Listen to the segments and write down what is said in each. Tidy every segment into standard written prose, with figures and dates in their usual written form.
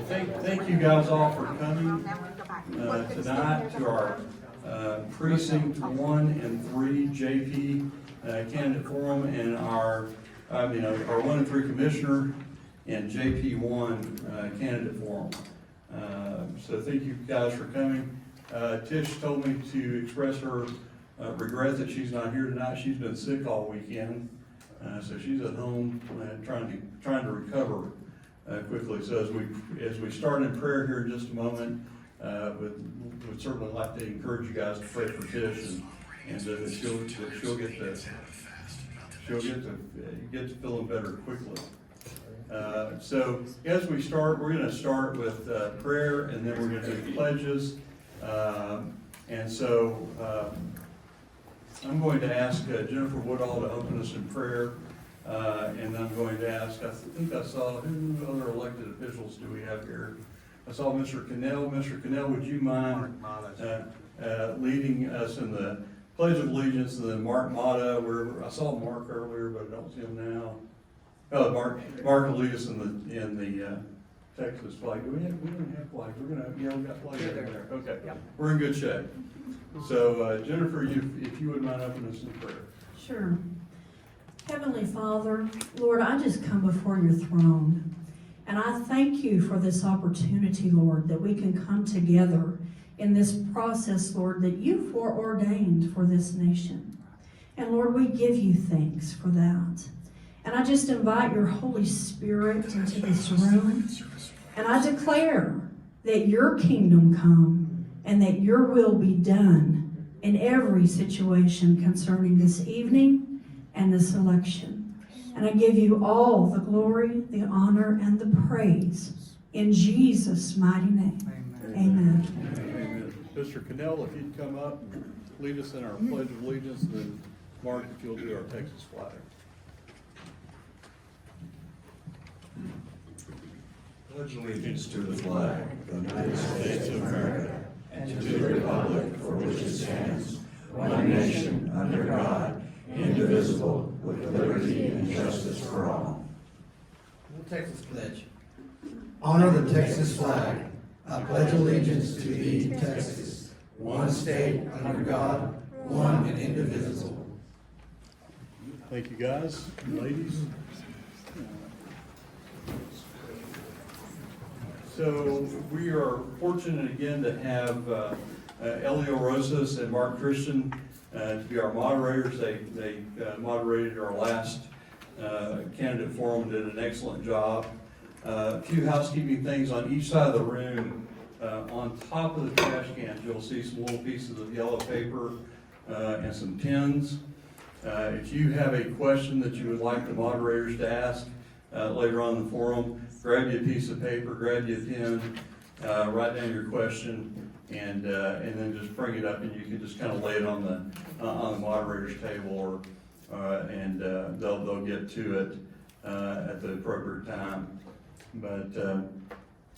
Thank you guys all for coming tonight to our Precinct 1 and 3 JP Candidate Forum and our 1 and 3 Commissioner and JP1 Candidate Forum. So thank you guys for coming. Tish told me to express her regret that she's not here tonight. She's been sick all weekend, so she's at home trying to recover quickly. So as we start in prayer here in just a moment, would certainly like to encourage you guys to pray for Tish and that she'll get to feeling better quickly. So as we start, we're going to start with prayer, and then we're going to do pledges. And so I'm going to ask Jennifer Woodall to open us in prayer, and I'm going to ask, I think I saw, who other elected officials do we have here? I saw Mr. Cannell. Mr. Cannell, would you mind leading us in the Pledge of Allegiance and then Mark Mata, where I saw Mark earlier, but I don't see him now. Oh, Mark will lead us in the Texas flag. We don't have flags. We got flags over there. Okay, yep. We're in good shape. So Jennifer, if you would mind opening us in prayer. Sure. Heavenly Father, Lord, I just come before your throne, and I thank you for this opportunity, Lord, that we can come together in this process, Lord, that you foreordained for this nation. And Lord, we give you thanks for that. And I just invite your Holy Spirit into this room, and I declare that your kingdom come and that your will be done in every situation concerning this evening and this election. And I give you all the glory, the honor, and the praise in Jesus' mighty name. Amen. Amen. Mr. Cannell, if you'd come up and lead us in our Pledge of Allegiance, and then Mark, if you'll do our Texas flag. Pledge allegiance to the flag of the United States of America and to the republic for which it stands, one nation, under God, indivisible, with liberty and justice for all. The Texas Pledge. Honor the Texas flag. I pledge allegiance to thee, Texas, one state, under God, one and indivisible. Thank you, guys and ladies. So we are fortunate again to have Elio Rosas and Mark Christian to be our moderators. They moderated our last candidate forum, did an excellent job. A few housekeeping things on each side of the room. On top of the trash cans, you'll see some little pieces of yellow paper and some pens. If you have a question that you would like the moderators to ask later on in the forum, grab you a piece of paper, grab you a pen, write down your question, and then just bring it up, and you can just kind of lay it on the moderator's table, and they'll get to it at the appropriate time. But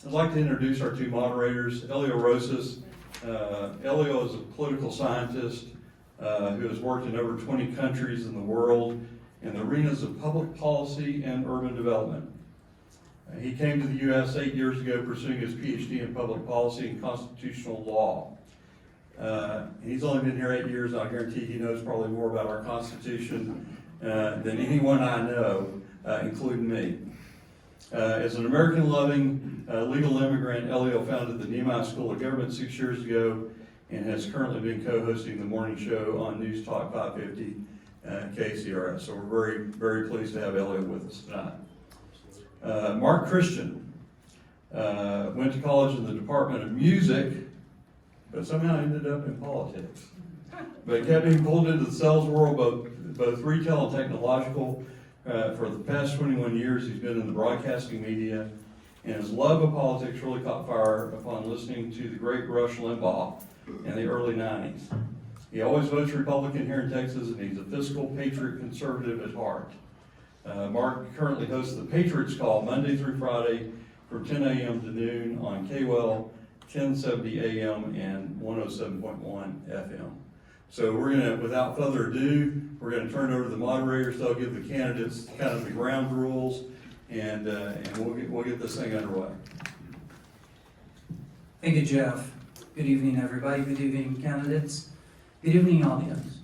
I'd like to introduce our two moderators. Elio Rosas. Elio is a political scientist who has worked in over 20 countries in the world in the arenas of public policy and urban development. He came to the U.S. 8 years ago pursuing his PhD in public policy and constitutional law. He's only been here 8 years. I guarantee he knows probably more about our Constitution than anyone I know, including me. As an American-loving legal immigrant, Elio founded the Nehemiah School of Government 6 years ago and has currently been co-hosting the morning show on News Talk 550 KCRS. So we're very, very pleased to have Elio with us tonight. Mark Christian went to college in the Department of Music, but somehow ended up in politics. But kept being pulled into the sales world, both retail and technological. For the past 21 years, he's been in the broadcasting media, and his love of politics really caught fire upon listening to the great Rush Limbaugh in the early 90s. He always votes Republican here in Texas, and he's a fiscal patriot conservative at heart. Mark currently hosts the Patriots Call Monday through Friday from 10 a.m. to noon on KWEL 1070 AM and 107.1 FM. So we're going to, without further ado, we're going to turn it over to the moderators. They'll give the candidates kind of the ground rules, and we'll get this thing underway. Thank you, Jeff. Good evening, everybody. Good evening, candidates. Good evening, audience.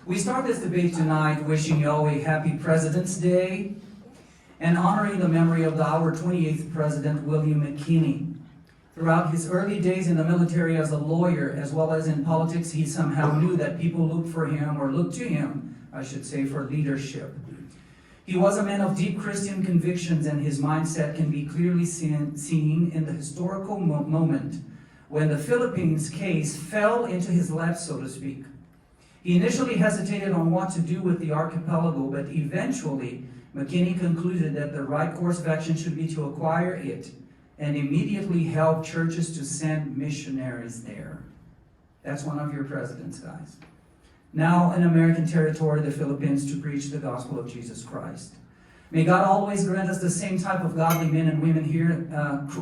We start this debate tonight wishing you all a happy President's Day and honoring the memory of our 28th President, William McKinney. Throughout his early days in the military as a lawyer, as well as in politics, he somehow knew that people looked for him, or looked to him, I should say, for leadership. He was a man of deep Christian convictions, and his mindset can be clearly seen in the historical moment when the Philippines case fell into his lap, so to speak. He initially hesitated on what to do with the archipelago, but eventually McKinney concluded that the right course of action should be to acquire it and immediately help churches to send missionaries there. That's one of your presidents, guys. Now in American territory, the Philippines, to preach the gospel of Jesus Christ. May God always grant us the same type of godly men and women here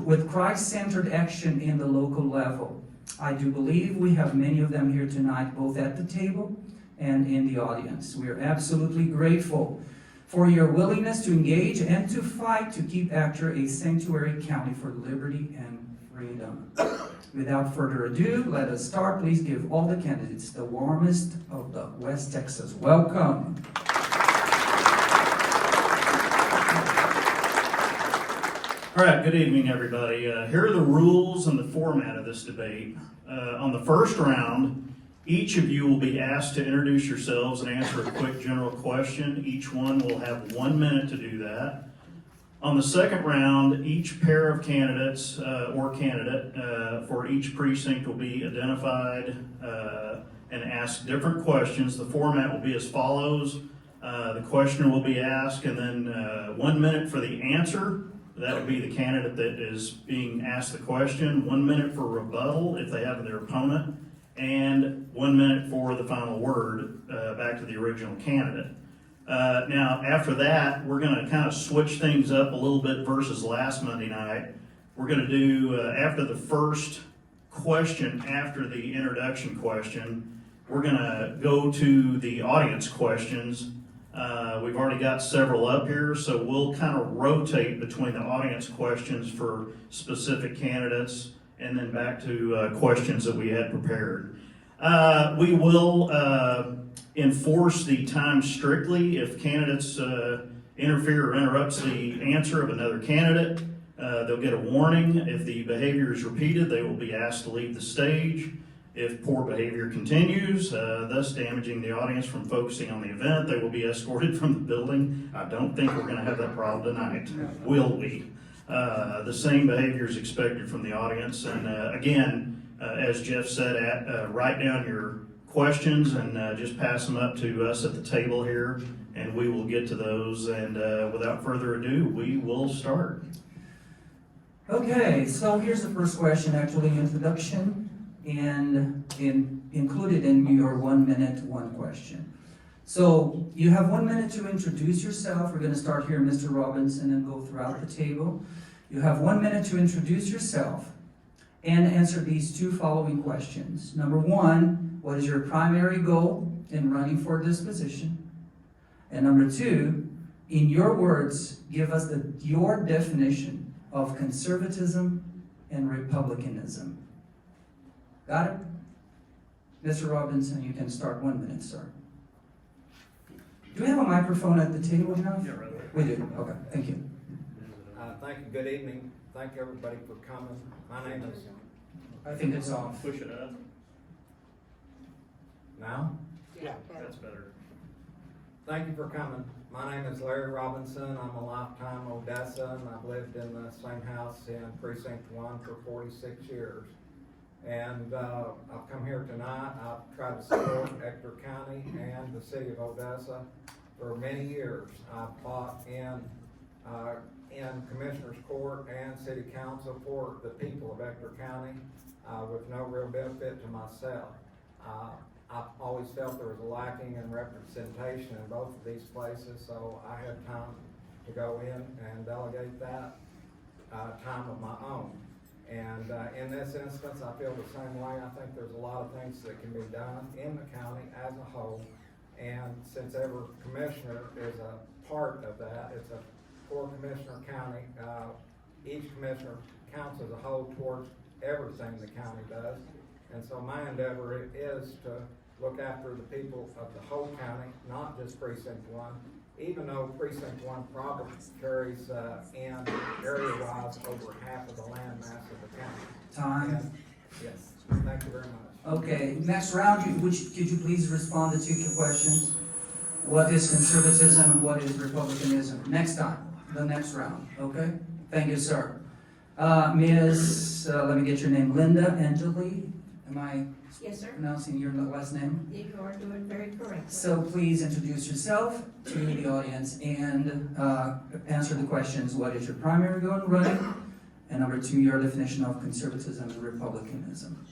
with Christ-centered action in the local level. I do believe we have many of them here tonight, both at the table and in the audience. We are absolutely grateful for your willingness to engage and to fight to keep Ector a sanctuary county for liberty and freedom. Without further ado, let us start. Please give all the candidates the warmest of the West Texas welcome. All right, good evening, everybody. Here are the rules and the format of this debate. On the first round, each of you will be asked to introduce yourselves and answer a quick general question. Each one will have 1 minute to do that. On the second round, each pair of candidates or candidate for each precinct will be identified and asked different questions. The format will be as follows. The questioner will be asked, and then 1 minute for the answer. That would be the candidate that is being asked the question. 1 minute for rebuttal if they have their opponent, and 1 minute for the final word back to the original candidate. Now, after that, we're going to kind of switch things up a little bit versus last Monday night. We're going to do, after the first question, after the introduction question, we're going to go to the audience questions. We've already got several up here, so we'll kind of rotate between the audience questions for specific candidates and then back to questions that we had prepared. We will enforce the time strictly. If candidates interfere or interrupts the answer of another candidate, they'll get a warning. If the behavior is repeated, they will be asked to leave the stage. If poor behavior continues, thus damaging the audience from focusing on the event, they will be escorted from the building. I don't think we're going to have that problem tonight, will we? The same behavior is expected from the audience. And again, as Jeff said, write down your questions and just pass them up to us at the table here, and we will get to those. And without further ado, we will start. Okay, so here's the first question, actually introduction, and included in your 1 minute, one question. So you have 1 minute to introduce yourself. We're going to start here, Mr. Robinson, and go throughout the table. You have 1 minute to introduce yourself and answer these two following questions. Number one, what is your primary goal in running for this position? And number two, in your words, give us your definition of conservatism and republicanism. Got it? Mr. Robinson, you can start 1 minute, sir. Do we have a microphone at the table now? Yeah, right there. We do. Okay, thank you. Thank you, good evening. Thank you everybody for coming. My name is, I think it's off. Push it up. now? That's better. Thank you for coming. My name is Larry Robinson. I'm a lifetime Odessa, and I've lived in the same house in Precinct 1 for 46 years. And I've come here tonight. I've tried to support Ector County and the city of Odessa for many years. I've fought in Commissioner's Court and City Council for the people of Ector County with no real benefit to myself. I've always felt there was a lacking in representation in both of these places, so I had time to go in and delegate that time of my own. And in this instance, I feel the same way. I think there's a lot of things that can be done in the county as a whole. And since every commissioner is a part of that, it's a four-commissioner county, each commissioner counts as a whole towards everything the county does. And so my endeavor is to look after the people of the whole county, not just precinct 1, even though precinct 1 probably carries in area-wise over half of the land mass of the county. Time. And, yes, thank you very much. Okay, next round, could you please respond to 2 questions? What is conservatism and what is republicanism? Next time, the next round, okay? Thank you, sir. Ms., let me get your name, Linda Angeli. Am I Yes, sir. pronouncing your last name? You are doing very correctly. So please introduce yourself to the audience and answer the questions. What is your primary goal in running? And number 2, your definition of conservatism and republicanism.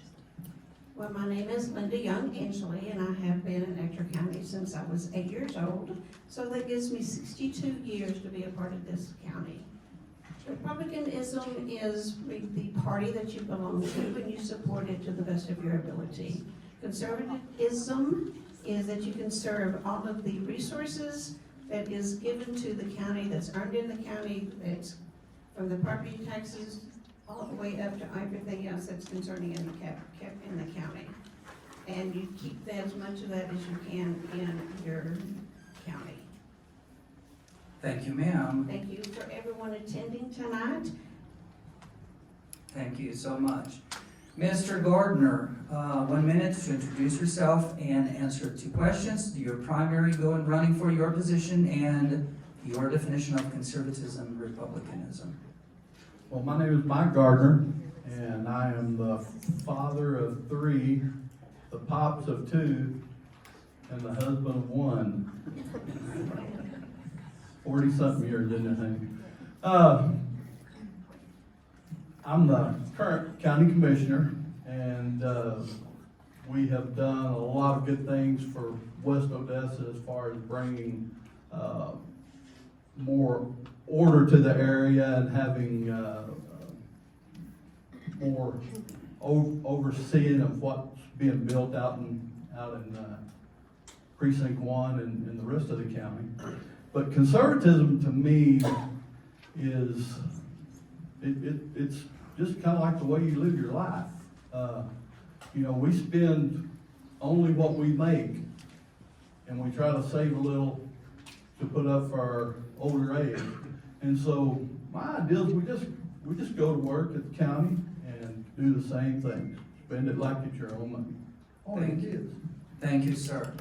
Well, my name is Linda Young Angeli, and I have been in Ector County since I was 8 years old. So that gives me 62 years to be a part of this county. Republicanism is the party that you belong to and you support it to the best of your ability. Conservatism is that you can serve all of the resources that is given to the county, that's earned in the county, that's from the property taxes all the way up to everything else that's concerning in the county. And you keep that, as much of that as you can in your county. Thank you, ma'am. Thank you for everyone attending tonight. Thank you so much. Mr. Gardner, 1 minute to introduce yourself and answer 2 questions. Your primary goal in running for your position and your definition of conservatism and republicanism. Well, my name is Mike Gardner, and I am the father of 3, the pops of 2, and the husband of 1. 40-something years, didn't I think? I'm the current county commissioner, and we have done a lot of good things for West Odessa as far as bringing more order to the area and having more overseeing of what's being built out in precinct 1 and the rest of the county. But conservatism to me is, it's just kind of like the way you live your life. We spend only what we make, and we try to save a little to put up for our older age. And so my idea is we just go to work at the county and do the same things. Spend it like it's your own money. All it is. Thank you, sir.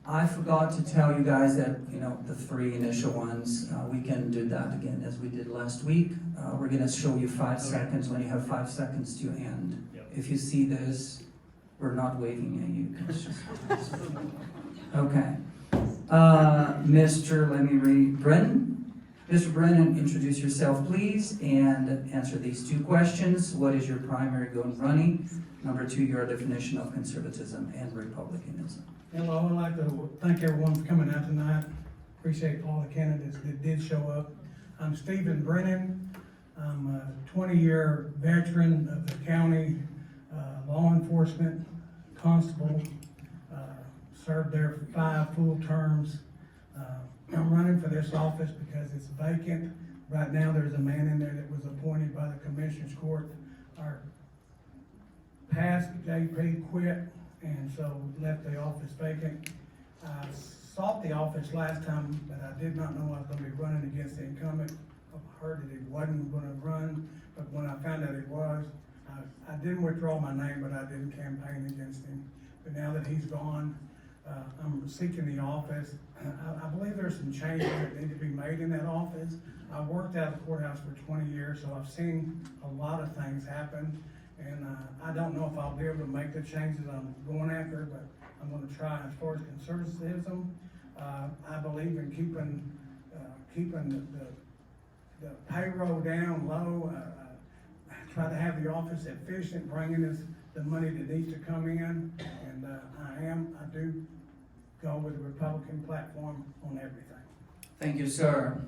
I forgot to tell you guys that, the 3 initial ones, we can do that again as we did last week. We're gonna show you 5 seconds. When you have 5 seconds to end. Yep. If you see this, we're not waving at you. It's just- Okay. Brennan. Mr. Brennan, introduce yourself, please, and answer these 2 questions. What is your primary goal in running? Number 2, your definition of conservatism and republicanism. Hello, I'd like to thank everyone for coming out tonight. Appreciate all the candidates that did show up. I'm Stephen Brennan. I'm a 20-year veteran of the county, law enforcement, constable, served there for 5 full terms. I'm running for this office because it's vacant. Right now, there's a man in there that was appointed by the Commissioners Court. Our past JP quit, and so left the office vacant. I sought the office last time, but I did not know I was gonna be running against the incumbent. I heard that he wasn't gonna run, but when I found out he was, I didn't withdraw my name, but I didn't campaign against him. But now that he's gone, I'm seeking the office. I believe there's some changes that need to be made in that office. I worked out of the courthouse for 20 years, so I've seen a lot of things happen. And I don't know if I'll be able to make the changes I'm going after, but I'm going to try. As far as conservatism, I believe in keeping the payroll down low. Try to have the office efficient, bringing us the money that needs to come in. And I do go with the Republican platform on everything. Thank you, sir.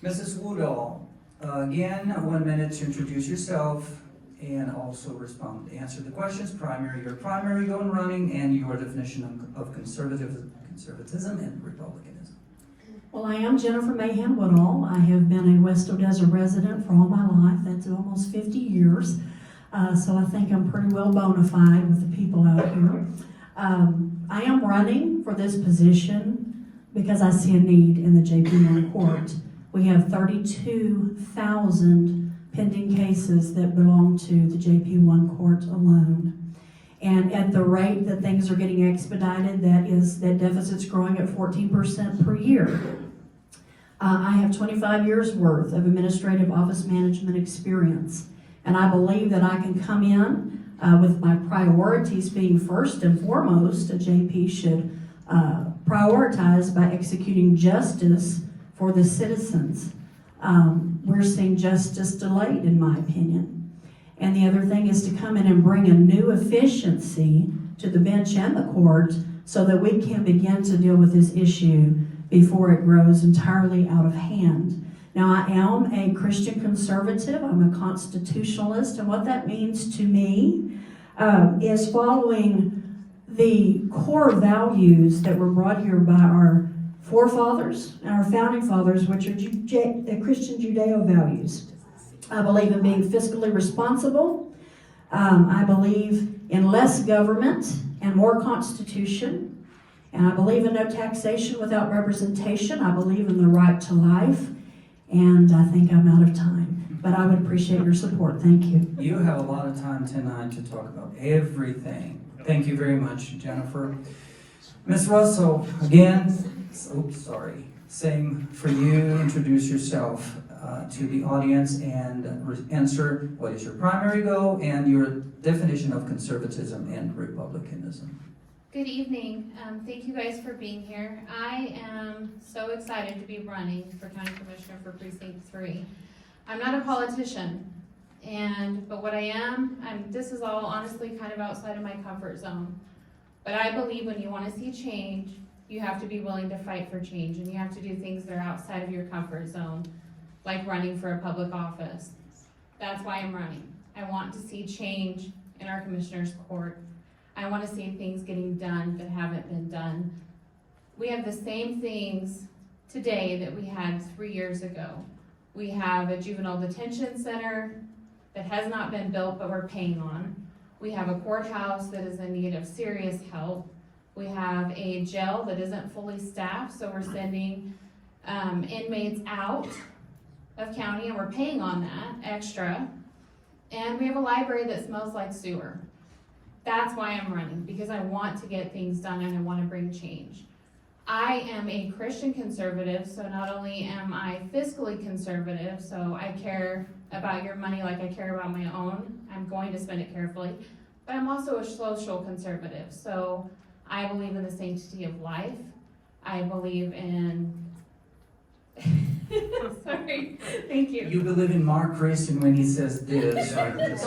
Mrs. Woodall, again, 1 minute to introduce yourself and also answer the questions. Your primary goal in running and your definition of conservatism and republicanism. Well, I am Jennifer Mahan Woodall. I have been a West Odessa resident for all my life. That's almost 50 years. So I think I'm pretty well bona fide with the people out here. I am running for this position because I see a need in the JP1 court. We have 32,000 pending cases that belong to the JP1 court alone. And at the rate that things are getting expedited, that deficit's growing at 14% per year. I have 25 years worth of administrative office management experience. And I believe that I can come in with my priorities being first and foremost, a JP should prioritize by executing justice for the citizens. We're seeing justice delayed, in my opinion. And the other thing is to come in and bring a new efficiency to the bench and the court so that we can begin to deal with this issue before it grows entirely out of hand. Now, I am a Christian conservative. I'm a constitutionalist, and what that means to me is following the core values that were brought here by our forefathers and our founding fathers, which are Christian Judeo values. I believe in being fiscally responsible. I believe in less government and more constitution. And I believe in no taxation without representation. I believe in the right to life. And I think I'm out of time. But I would appreciate your support. Thank you. You have a lot of time tonight to talk about everything. Thank you very much, Jennifer. Ms. Russell, again, same for you. Introduce yourself to the audience and answer what is your primary goal and your definition of conservatism and republicanism. Good evening. Thank you guys for being here. I am so excited to be running for County Commissioner for Precinct 3. I'm not a politician, but what I am, this is all honestly kind of outside of my comfort zone. But I believe when you want to see change, you have to be willing to fight for change, and you have to do things that are outside of your comfort zone, like running for a public office. That's why I'm running. I want to see change in our Commissioner's Court. I want to see things getting done that haven't been done. We have the same things today that we had 3 years ago. We have a juvenile detention center that has not been built, but we're paying on. We have a courthouse that is in need of serious help. We have a jail that isn't fully staffed, so we're sending inmates out of county, and we're paying on that extra. And we have a library that smells like sewer. That's why I'm running, because I want to get things done and I want to bring change. I am a Christian conservative, so not only am I fiscally conservative, so I care about your money like I care about my own. I'm going to spend it carefully, but I'm also a social conservative. So I believe in the sanctity of life. I believe in, sorry, thank you. You believe in Mark Christian when he says this, right? This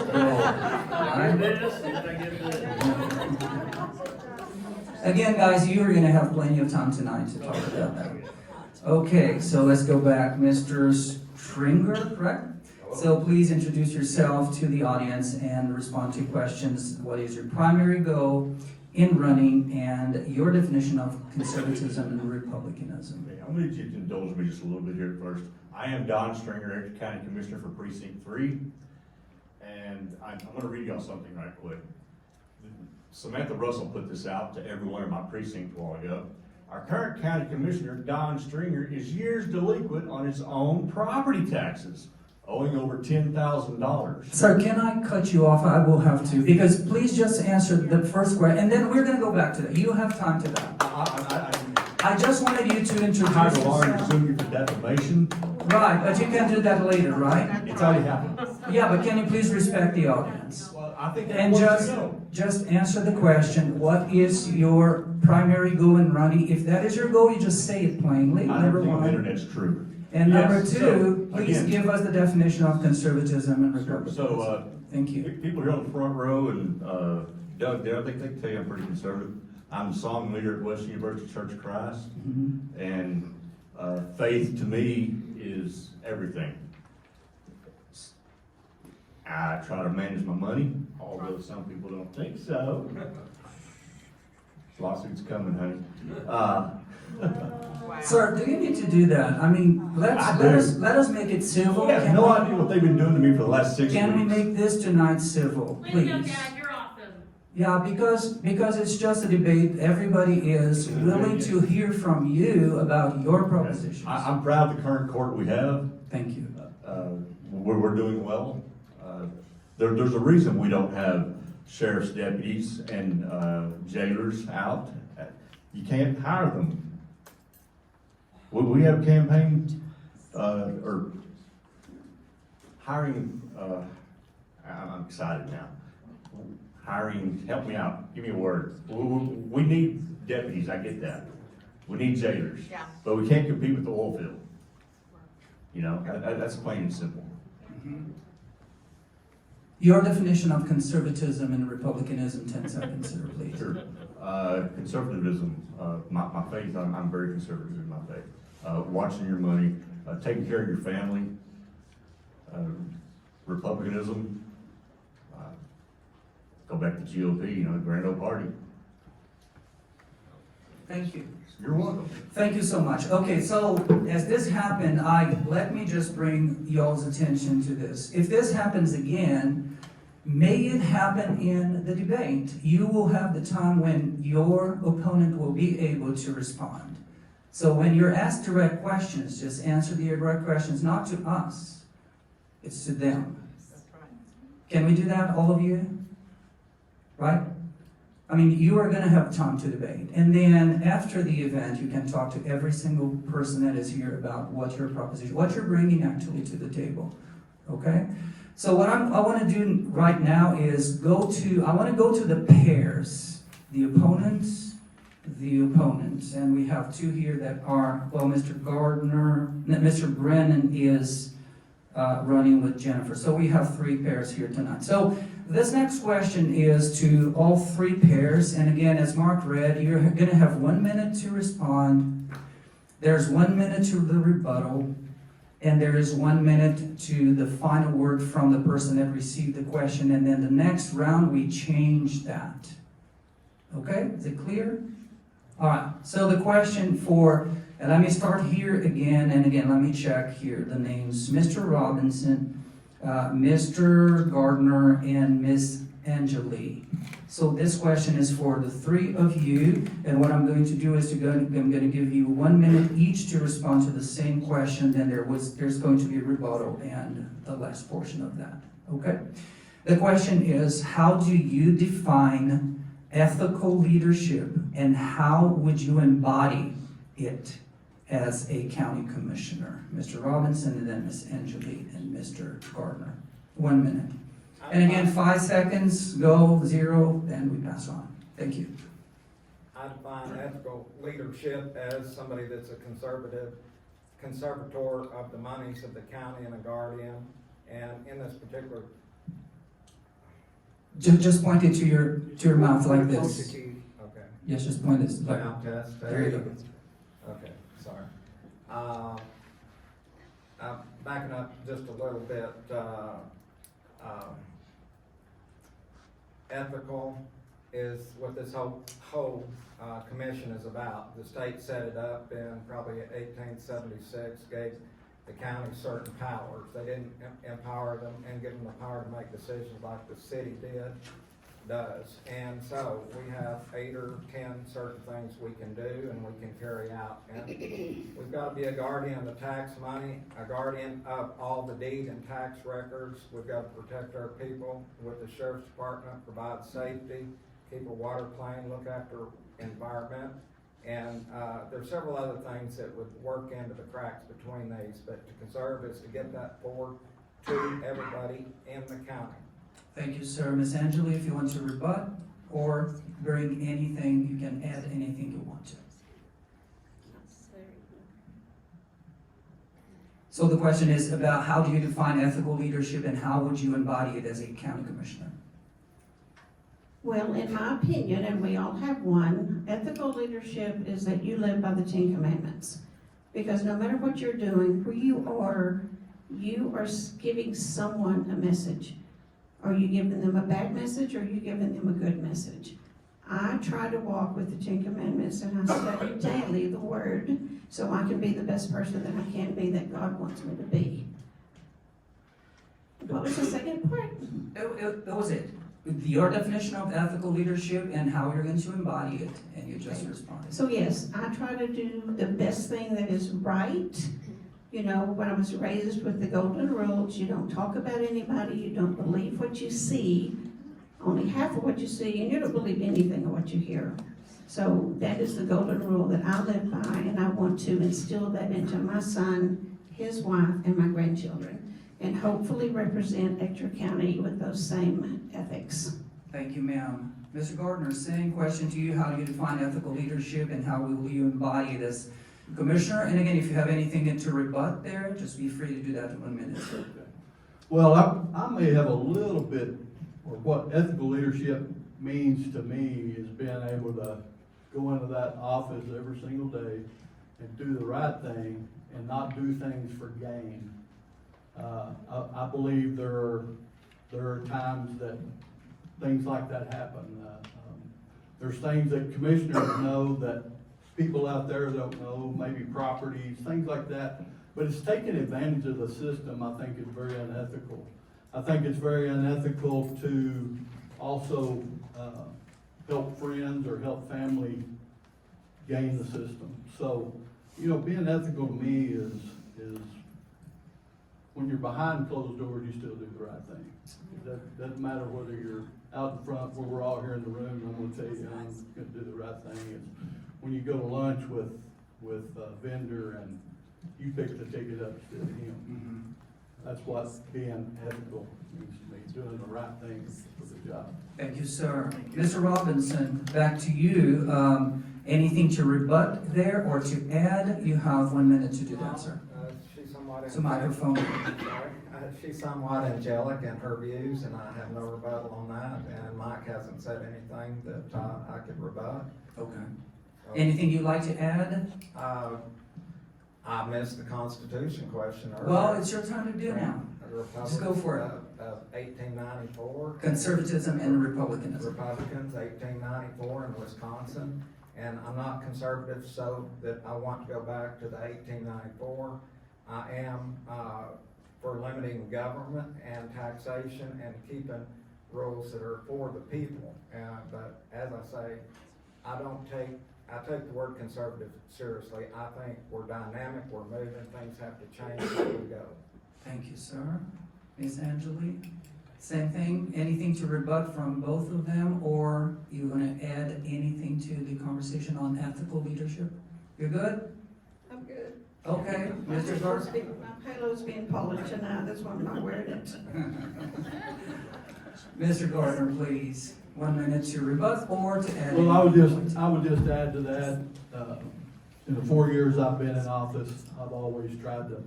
Again, guys, you are going to have plenty of time tonight to talk about that. Okay, so let's go back. Mr. Stringer, correct? So please introduce yourself to the audience and respond to questions. What is your primary goal in running and your definition of conservatism and republicanism? I'm going to need you to indulge me just a little bit here at first. I am Don Stringer, Ector County Commissioner for Precinct 3, and I'm going to read y'all something right quick. Samantha Russell put this out to everyone in my precinct a while ago. Our current county commissioner, Don Stringer, is years delinquent on his own property taxes, owing over $10,000. Sir, can I cut you off? I will have to, because please just answer the first question, and then we're going to go back to that. You have time to that. I just wanted you to introduce I hired a lawyer to yourself. sue you for defamation. Right, but you can do that later, right? It's already happened. Yeah, but can you please respect the audience? Well, I think And just answer the question. What is your primary goal in running? If that is your goal, you just say it plainly. I Number don't think the one. internet's true. And number Yes, two, so, please again- give us the definition of conservatism and republicanism. So, Thank you. people here on the front row and Doug there, I think they can tell you I'm pretty conservative. I'm the song leader at Western University Church of Christ, Mhm. and faith to me is everything. I try to manage my money, although some people don't think so. Lawsuits coming, honey. Sir, do you need to do that? I mean, let us make it civil. You have no idea what they've been doing to me for the last 6 weeks. Can we make this tonight civil, please? you're awesome. Yeah, because it's just a debate. Everybody is willing to hear from you about your propositions. I'm proud of the current court we have. Thank you. We're doing well. There's a reason we don't have sheriff's deputies and jailers out. You can't hire them. We have campaign, or hiring, I'm excited now. Hiring, help me out, give me a word. We need deputies, I get that. We need jailers. Yeah. But we can't compete with the oil field. You know, that's plain and simple. Your definition of conservatism and republicanism, 10 seconds, sir, please. Sure. Conservatism, my faith, I'm very conservative in my faith. Watching your money, taking care of your family. Republicanism, go back to GOP, the Grand Old Party. Thank you. You're welcome. Thank you so much. Okay, so as this happened, let me just bring y'all's attention to this. If this happens again, may it happen in the debate. You will have the time when your opponent will be able to respond. So when you're asked direct questions, just answer the direct questions, not to us. It's to them. Can we do that, all of you? Right? I mean, you are going to have time to debate. And then after the event, you can talk to every single person that is here about what your proposition, what you're bringing actually to the table. Okay? So what I want to do right now is I want to go to the pairs, the opponents, and we have two here that are, well, Mr. Brennan is running with Jennifer. So we have 3 pairs here tonight. So this next question is to all 3 pairs. And again, as Mark read, you're going to have 1 minute to respond. There's 1 minute to the rebuttal. And there is 1 minute to the final word from the person that received the question. And then the next round, we change that. Okay? Is it clear? All right. So the question and let me start here again. And again, let me check here the names. Mr. Robinson, Mr. Gardner, and Miss Angeli. So this question is for the 3 of you, and what I'm going to do is I'm going to give you 1 minute each to respond to the same question. Then there's going to be a rebuttal and the last portion of that. Okay. The question is, how do you define ethical leadership, and how would you embody it as a county commissioner? Mr. Robinson, and then Miss Angeli and Mr. Gardner. 1 minute. And again, 5 seconds, go, 0, and we pass on. Thank you. I define ethical leadership as somebody that's a conservator of the monies of the county and a guardian. And in this particular... Just point it to your mouth like this. Okay. Yes, just point this. Like, Mouth test. there you go. Okay, sorry. Backing up just a little bit, ethical is what this whole commission is about. The state set it up in probably 1876, gave the county certain powers. They didn't empower them and give them the power to make decisions like the city does. And so we have 8 or 10 certain things we can do and we can carry out. And we've got to be a guardian of the tax money, a guardian of all the deed and tax records. We've got to protect our people with the sheriff's department, provide safety, keep a water clean, look after environment. And there's several other things that would work into the cracks between these, but to conserve is to get that forward to everybody in the county. Thank you, sir. Miss Angeli, if you want to rebut or bring anything, you can add anything you want to. So the question is about how do you define ethical leadership and how would you embody it as a county commissioner? Well, in my opinion, and we all have one, ethical leadership is that you live by the 10 Commandments. Because no matter what you're doing, where you are giving someone a message. Are you giving them a bad message or are you giving them a good message? I try to walk with the Ten Commandments, and I study daily the Word so I can be the best person that I can be, that God wants me to be. What was the second part? That was it. Your definition of ethical leadership and how you're going to embody it, and you just responded. So yes, I try to do the best thing that is right. You know, when I was raised with the golden rules, you don't talk about anybody, you don't believe what you see, only half of what you see, and you don't believe anything of what you hear. So that is the golden rule that I live by, and I want to instill that into my son, his wife, and my grandchildren, and hopefully represent Ector County with those same ethics. Thank you, ma'am. Mr. Gardner, same question to you. How do you define ethical leadership and how will you embody this? Commissioner, and again, if you have anything to rebut there, just be free to do that in 1 minute. Well, I may have a little bit, or what ethical leadership means to me is being able to go into that office every single day and do the right thing and not do things for gain. I believe there are times that things like that happen. There's things that commissioners know that people out there don't know, maybe properties, things like that. But it's taking advantage of the system, I think, is very unethical. I think it's very unethical to also help friends or help family gain the system. So, you know, being ethical to me is when you're behind closed doors, you still do the right thing. It doesn't matter whether you're out in front, where we're all here in the room, I'm gonna tell you, I'm gonna do the right thing. It's when you go to lunch with a vendor and you pick the ticket up instead of him. That's what being ethical means to me, doing the right thing for the job. Thank you, sir. Mr. Robinson, back to you. Anything to rebut there or to add? You have 1 minute to do that, sir. She's somewhat It's a microphone. Sorry. She's somewhat angelic in her views, and I have no rebuttal on that, and Mike hasn't said anything that I could rebut. Okay. So, Anything you'd like to add? I missed the Constitution question earlier. Well, it's your time to do now. Just go for it. 1894. Conservatism and Republicanism. Republicans, 1894 in Wisconsin. And I'm not conservative so that I want to go back to the 1894. I am for limiting government and taxation and keeping rules that are for the people. But as I say, I take the word conservative seriously. I think we're dynamic, we're moving, things have to change as we go. Thank you, sir. Ms. Angeli, same thing? Anything to rebut from both of them, or you want to add anything to the conversation on ethical leadership? You're good? I'm good. Okay, Mr. Gardner. My payload's being polished tonight, that's why I'm not wearing it. Mr. Gardner, please. 1 minute to rebut or to add. Well, I would anything. just add to that, in the 4 years I've been in office, I've always tried to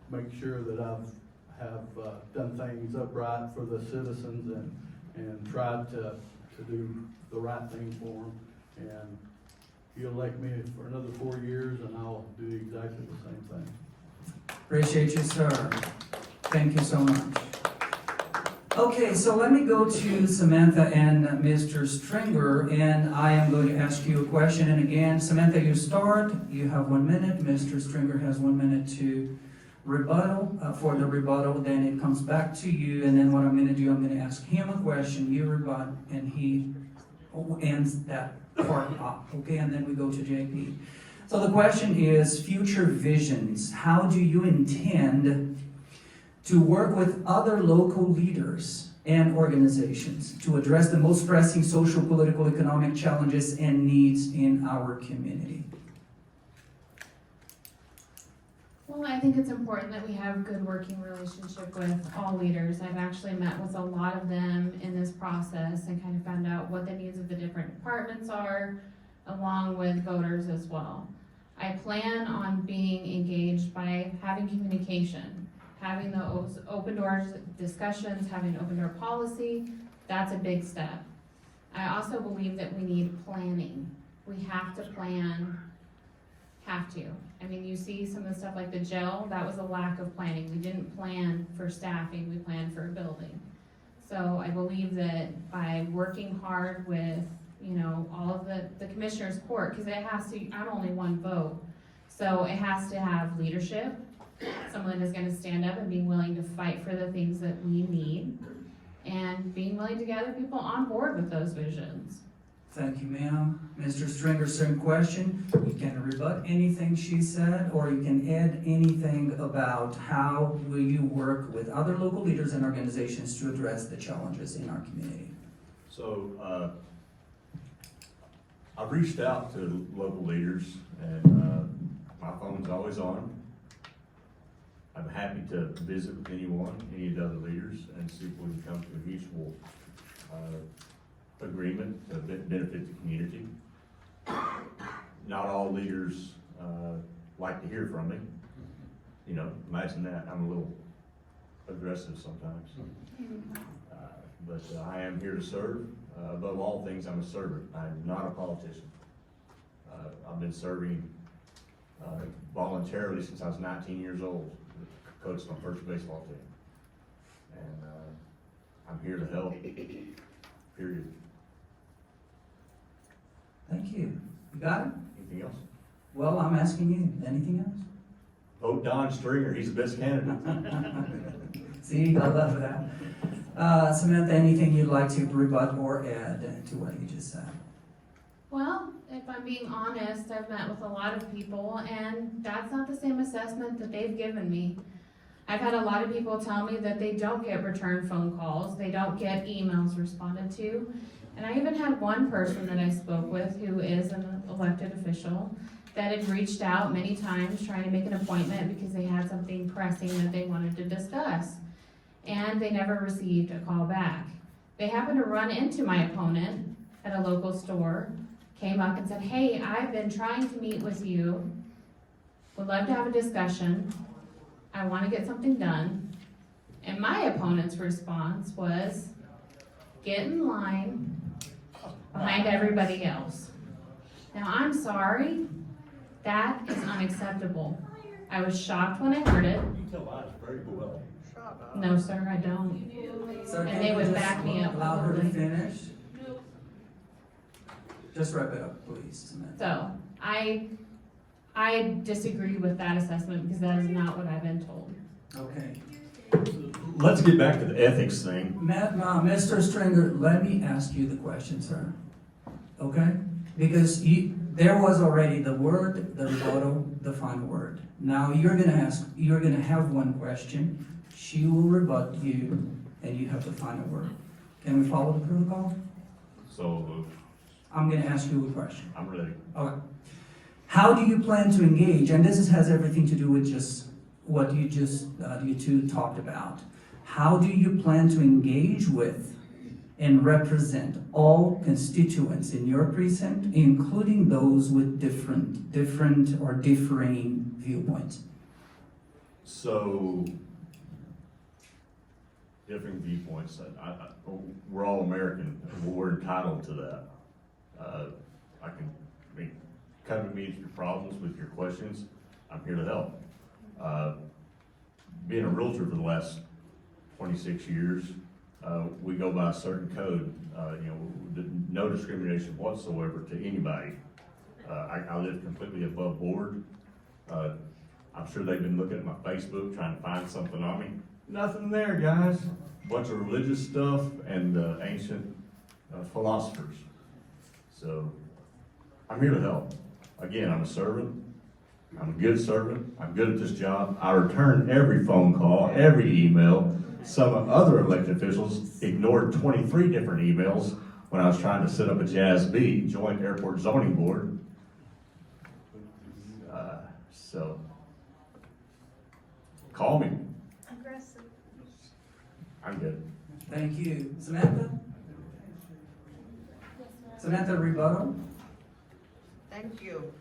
make sure that have done things upright for the citizens and tried to do the right thing for them. And you elect me for another 4 years and I'll do exactly the same thing. Appreciate you, sir. Thank you so much. Okay, so let me go to Samantha and Mr. Stringer, and I am going to ask you a question. And again, Samantha, you start. You have 1 minute. Mr. Stringer has 1 minute to rebuttal. For the rebuttal, then it comes back to you. And then what I'm going to do, I'm going to ask him a question, you rebut, and he ends that part up. Okay, and then we go to JP. So the question is future visions. How do you intend to work with other local leaders and organizations to address the most pressing social, political, economic challenges and needs in our community? Well, I think it's important that we have good working relationship with all leaders. I've actually met with a lot of them in this process and kind of found out what the needs of the different departments are, along with voters as well. I plan on being engaged by having communication, having those open doors discussions, having an open door policy. That's a big step. I also believe that we need planning. We have to plan, have to. I mean, you see some of the stuff like the jail, that was a lack of planning. We didn't plan for staffing, we planned for a building. So I believe that by working hard with all of the commissioners' court, because it has to, I'm only one vote. So it has to have leadership, someone that's gonna stand up and be willing to fight for the things that we need, and being willing to gather people on board with those visions. Thank you, ma'am. Mr. Stringer, same question. You can rebut anything she said, or you can add anything about how will you work with other local leaders and organizations to address the challenges in our community. So, I've reached out to local leaders, and my phone's always on. I'm happy to visit with anyone, any of the other leaders, and see if we can come to a mutual agreement to benefit the community. Not all leaders like to hear from me. Imagine that. I'm a little aggressive sometimes. But I am here to serve. Above all things, I'm a servant. I'm not a politician. I've been serving voluntarily since I was 19 years old. Coached my first baseball team. And I'm here to help, period. Thank you. You got it? Anything else? Well, I'm asking you, anything else? Vote Don Stringer, he's the best candidate. See, I love that. Samantha, anything you'd like to rebut or add to what you just said? Well, if I'm being honest, I've met with a lot of people, and that's not the same assessment that they've given me. I've had a lot of people tell me that they don't get return phone calls, they don't get emails responded to. And I even had one person that I spoke with who is an elected official that had reached out many times trying to make an appointment because they had something pressing that they wanted to discuss. And they never received a call back. They happened to run into my opponent at a local store, came up and said, "Hey, I've been trying to meet with you, would love to have a discussion, I want to get something done." And my opponent's response was, "Get in line behind everybody else." Now, I'm sorry, that is unacceptable. I was shocked when I heard it. You tell lies very well. No, sir, I don't. Sir, And can they you would just back me up allow her to totally. finish? Just wrap it up, please, Samantha. So, I disagree with that assessment because that is not what I've been told. Okay. Let's get back to the ethics thing. Mr. Stringer, let me ask you the question, sir. Okay? Because there was already the word, the rebuttal, the final word. Now you're gonna have one question. She will rebut you, and you have the final word. Can we follow the protocol? So, I'm gonna ask you a question. I'm ready. Okay. How do you plan to engage? And this has everything to do with just what you two talked about. How do you plan to engage with and represent all constituents in your precinct, including those with different or differing viewpoints? So, different viewpoints. We're all American. We're entitled to that. Come to me with your problems, with your questions. I'm here to help. Being a realtor for the last 26 years, we go by a certain code. No discrimination whatsoever to anybody. I live completely above board. I'm sure they've been looking at my Facebook trying to find something on me. Nothing there, guys. Bunch of religious stuff and ancient philosophers. So, I'm here to help. Again, I'm a servant. I'm a good servant. I'm good at this job. I return every phone call, every email. Some other elected officials ignored 23 different emails when I was trying to set up a JASB, Joint Airport Zoning Board. So, call me. Aggressive. I'm good. Thank you. Samantha? Samantha, rebuttal? Thank you.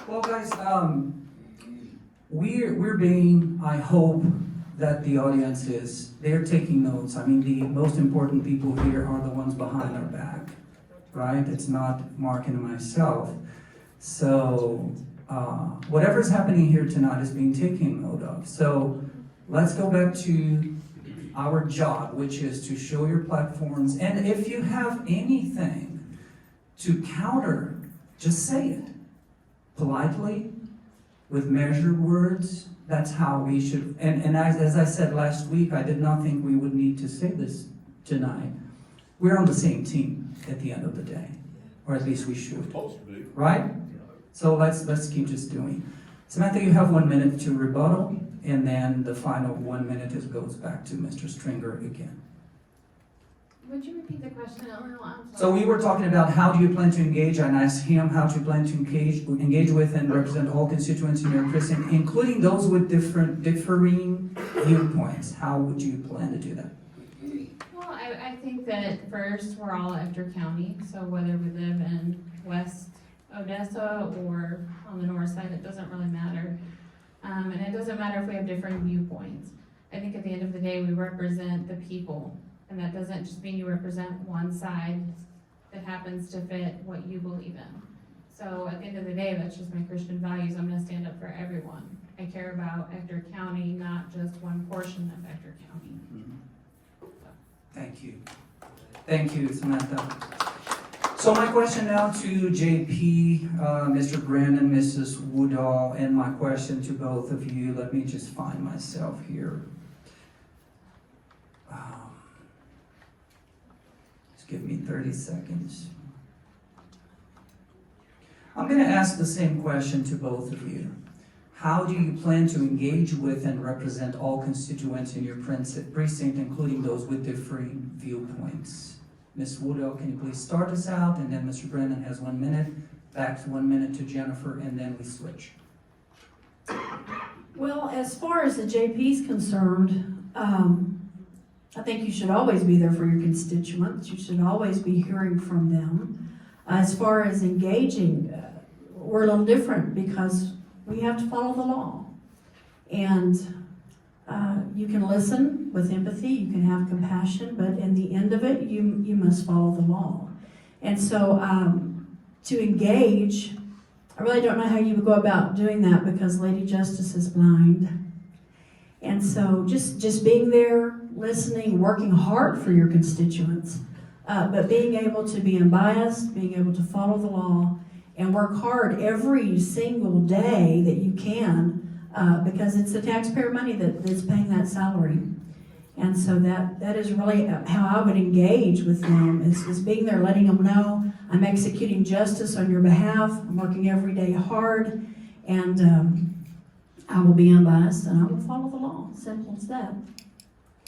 Well, guys, we're being, I hope that the audience they're taking notes. I mean, the most important people here are the ones behind our back, right? It's not Mark and myself. So, whatever's happening here tonight is being taken note of. So, let's go back to our job, which is to show your platforms. And if you have anything to counter, just say it politely, with measured words. That's how we should. And as I said last week, I did not think we would need to say this tonight. We're on the same team at the end of the day, or at least we should. Supposed to be. Right? So let's keep just doing. Samantha, you have 1 minute to rebuttal, and then the final 1 minute goes back to Mr. Stringer again. Would you repeat the question? I'm sorry. So we were talking about how do you plan to engage, and I asked him how to plan to engage with and represent all constituents in your precinct, including those with differing viewpoints. How would you plan to do that? Well, I think that first, we're all Ector County, so whether we live in West Odessa or on the north side, it doesn't really matter. And it doesn't matter if we have different viewpoints. I think at the end of the day, we represent the people. And that doesn't just mean you represent one side that happens to fit what you believe in. So at the end of the day, that's just my Christian values. I'm gonna stand up for everyone. I care about Ector County, not just one portion of Ector County. Thank you. Thank you, Samantha. So my question now to JP, Mr. Brandon, Mrs. Woodall, and my question to both of you. Let me just find myself here. Just give me 30 seconds. I'm going to ask the same question to both of you. How do you plan to engage with and represent all constituents in your precinct, including those with differing viewpoints? Ms. Woodall, can you please start us out? And then Mr. Brennan has 1 minute. Back to 1 minute to Jennifer, and then we switch. Well, as far as the JP's concerned, I think you should always be there for your constituents. You should always be hearing from them. As far as engaging, we're a little different because we have to follow the law. And you can listen with empathy, you can have compassion, but in the end of it, you must follow the law. And so to engage, I really don't know how you would go about doing that because Lady Justice is blind. And so just being there, listening, working hard for your constituents, but being able to be unbiased, being able to follow the law, and work hard every single day that you can, because it's the taxpayer money that's paying that salary. And so that is really how I would engage with them, is being there, letting them know I'm executing justice on your behalf, I'm working every day hard, and I will be unbiased and I will follow the law. Simple as that.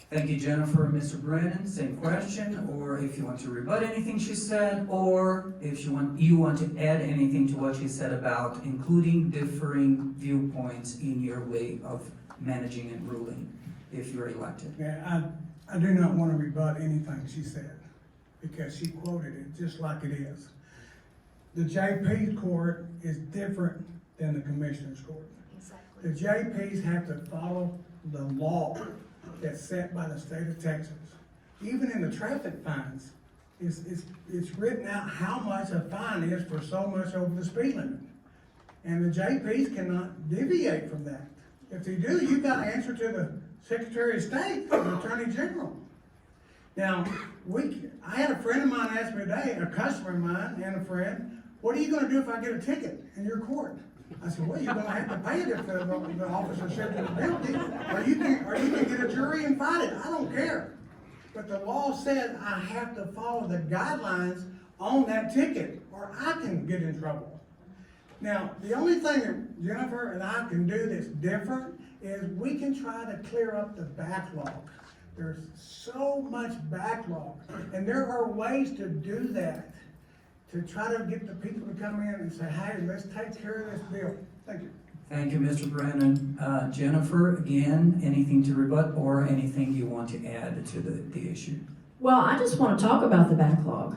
Thank you, Jennifer. Mr. Brennan, same question, or if you want to rebut anything she said, or if you want to add anything to what she said about including differing viewpoints in your way of managing and ruling if you're elected. Yeah, I do not want to rebut anything she said, because she quoted it just like it is. The JP court is different than the commissioner's court. Exactly. The JPs have to follow the law that's set by the state of Texas. Even in the traffic fines, it's written out how much a fine is for so much over the speed limit. And the JPs cannot deviate from that. If they do, you've got to answer to the Secretary of State or the Attorney General. Now, I had a friend of mine ask me today, a customer of mine and a friend, what are you going to do if I get a ticket in your court? I said, well, you're going to have to pay it if the officer said you're guilty, or you can get a jury and fight it. I don't care. But the law said I have to follow the guidelines on that ticket, or I can get in trouble. Now, the only thing that Jennifer and I can do that's different is we can try to clear up the backlog. There's so much backlog, and there are ways to do that, to try to get the people to come in and say, hey, let's take care of this bill. Thank you. Thank you, Mr. Brennan. Jennifer, again, anything to rebut or anything you want to add to the issue? Well, I just want to talk about the backlog,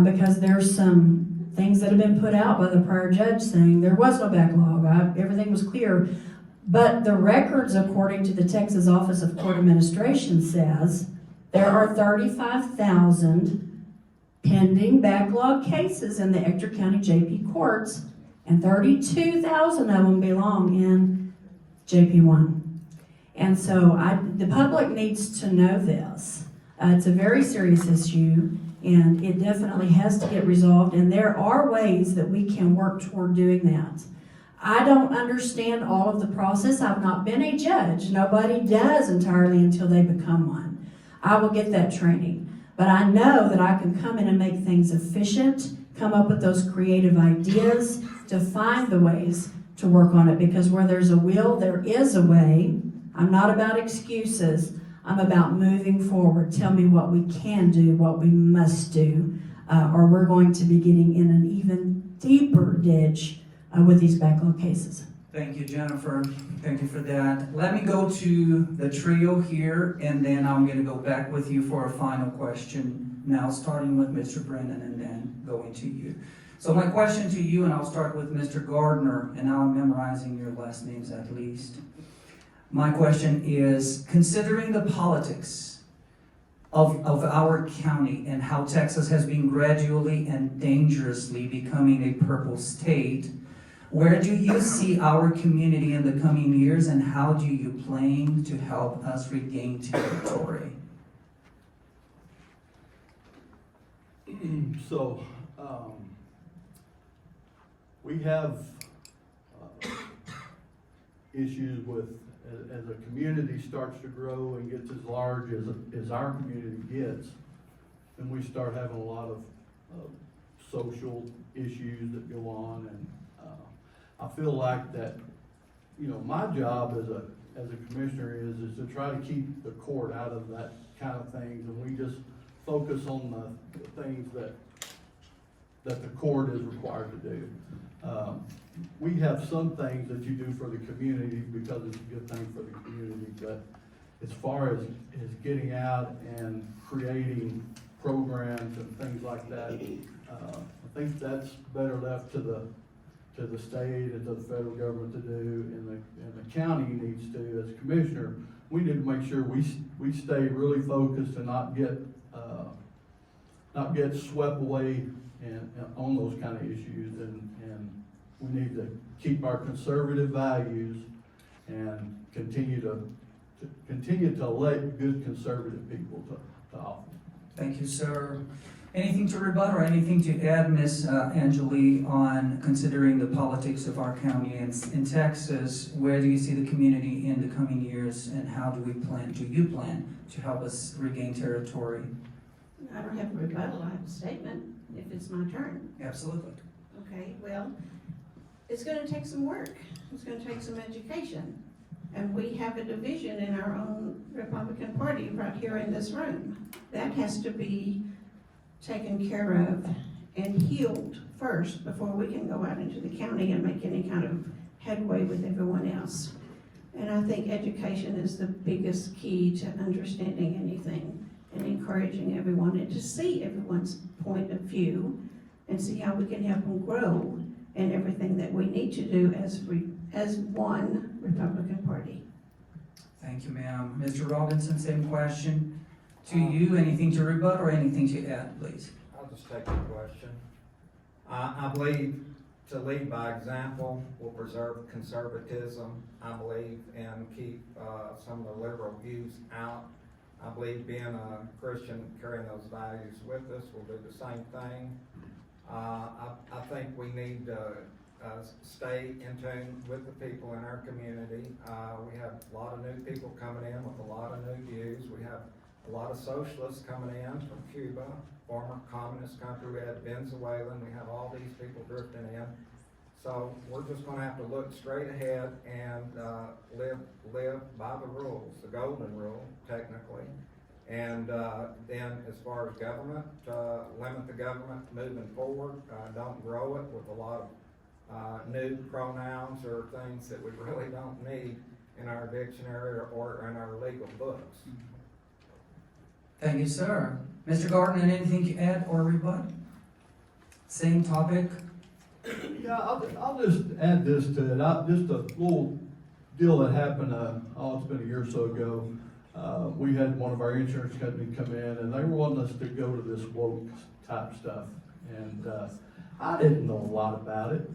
because there's some things that have been put out by the prior judge saying there was no backlog, everything was clear. But the records, according to the Texas Office of Court Administration, says there are 35,000 pending backlog cases in the Ector County JP courts, and 32,000 of them belong in JP1. And so the public needs to know this. It's a very serious issue, and it definitely has to get resolved, and there are ways that we can work toward doing that. I don't understand all of the process. I've not been a judge. Nobody does entirely until they become one. I will get that training. But I know that I can come in and make things efficient, come up with those creative ideas to find the ways to work on it, because where there's a will, there is a way. I'm not about excuses. I'm about moving forward. Tell me what we can do, what we must do, or we're going to be getting in an even deeper ditch with these backlog cases. Thank you, Jennifer. Thank you for that. Let me go to the trio here, and then I'm going to go back with you for a final question. Now, starting with Mr. Brennan and then going to you. So my question to you, and I'll start with Mr. Gardner, and now I'm memorizing your last names at least. My question is, considering the politics of our county and how Texas has been gradually and dangerously becoming a purple state, where do you see our community in the coming years, and how do you plan to help us regain territory? So, we have issues with, as a community starts to grow and gets as large as our community gets, then we start having a lot of social issues that go on, and I feel like that, my job as a commissioner is to try to keep the court out of that kind of things, and we just focus on the things that the court is required to do. We have some things that you do for the community because it's a good thing for the community, but as far as getting out and creating programs and things like that, I think that's better left to the state and to the federal government to do, and the county needs to, as commissioner, we need to make sure we stay really focused and not get swept away on those kind of issues, and we need to keep our conservative values and continue to elect good conservative people to office. Thank you, sir. Anything to rebut or anything to add, Ms. Angeli, on considering the politics of our county in Texas? Where do you see the community in the coming years, and how do you plan to help us regain territory? I don't have a rebuttal, I have a statement, if it's my turn. Absolutely. Okay, well, it's gonna take some work, it's gonna take some education. And we have a division in our own Republican Party right here in this room. That has to be taken care of and healed first before we can go out into the county and make any kind of headway with everyone else. And I think education is the biggest key to understanding anything and encouraging everyone, and to see everyone's point of view and see how we can help them grow in everything that we need to do as one Republican Party. Thank you, ma'am. Mr. Robinson, same question to you. Anything to rebut or anything to add, please? I'll just take your question. I believe to lead by example will preserve conservatism. I believe and keep some of the liberal views out. I believe being a Christian, carrying those values with us will do the same thing. I think we need to stay in tune with the people in our community. We have a lot of new people coming in with a lot of new views. We have a lot of socialists coming in from Cuba, former communist country. We had Venezuelan. We have all these people drifting in. So we're just going to have to look straight ahead and live by the rules, the golden rule, technically. And then as far as government, limit the government moving forward. Don't grow it with a lot of new pronouns or things that we really don't need in our dictionary or in our legal books. Thank you, sir. Mr. Gardner, anything to add or rebut? Same topic. Yeah, I'll just add this to it. Just a little deal that happened, it's been a year or so ago. We had one of our insurance companies come in, and they wanted us to go to this woke type stuff. And I didn't know a lot about it,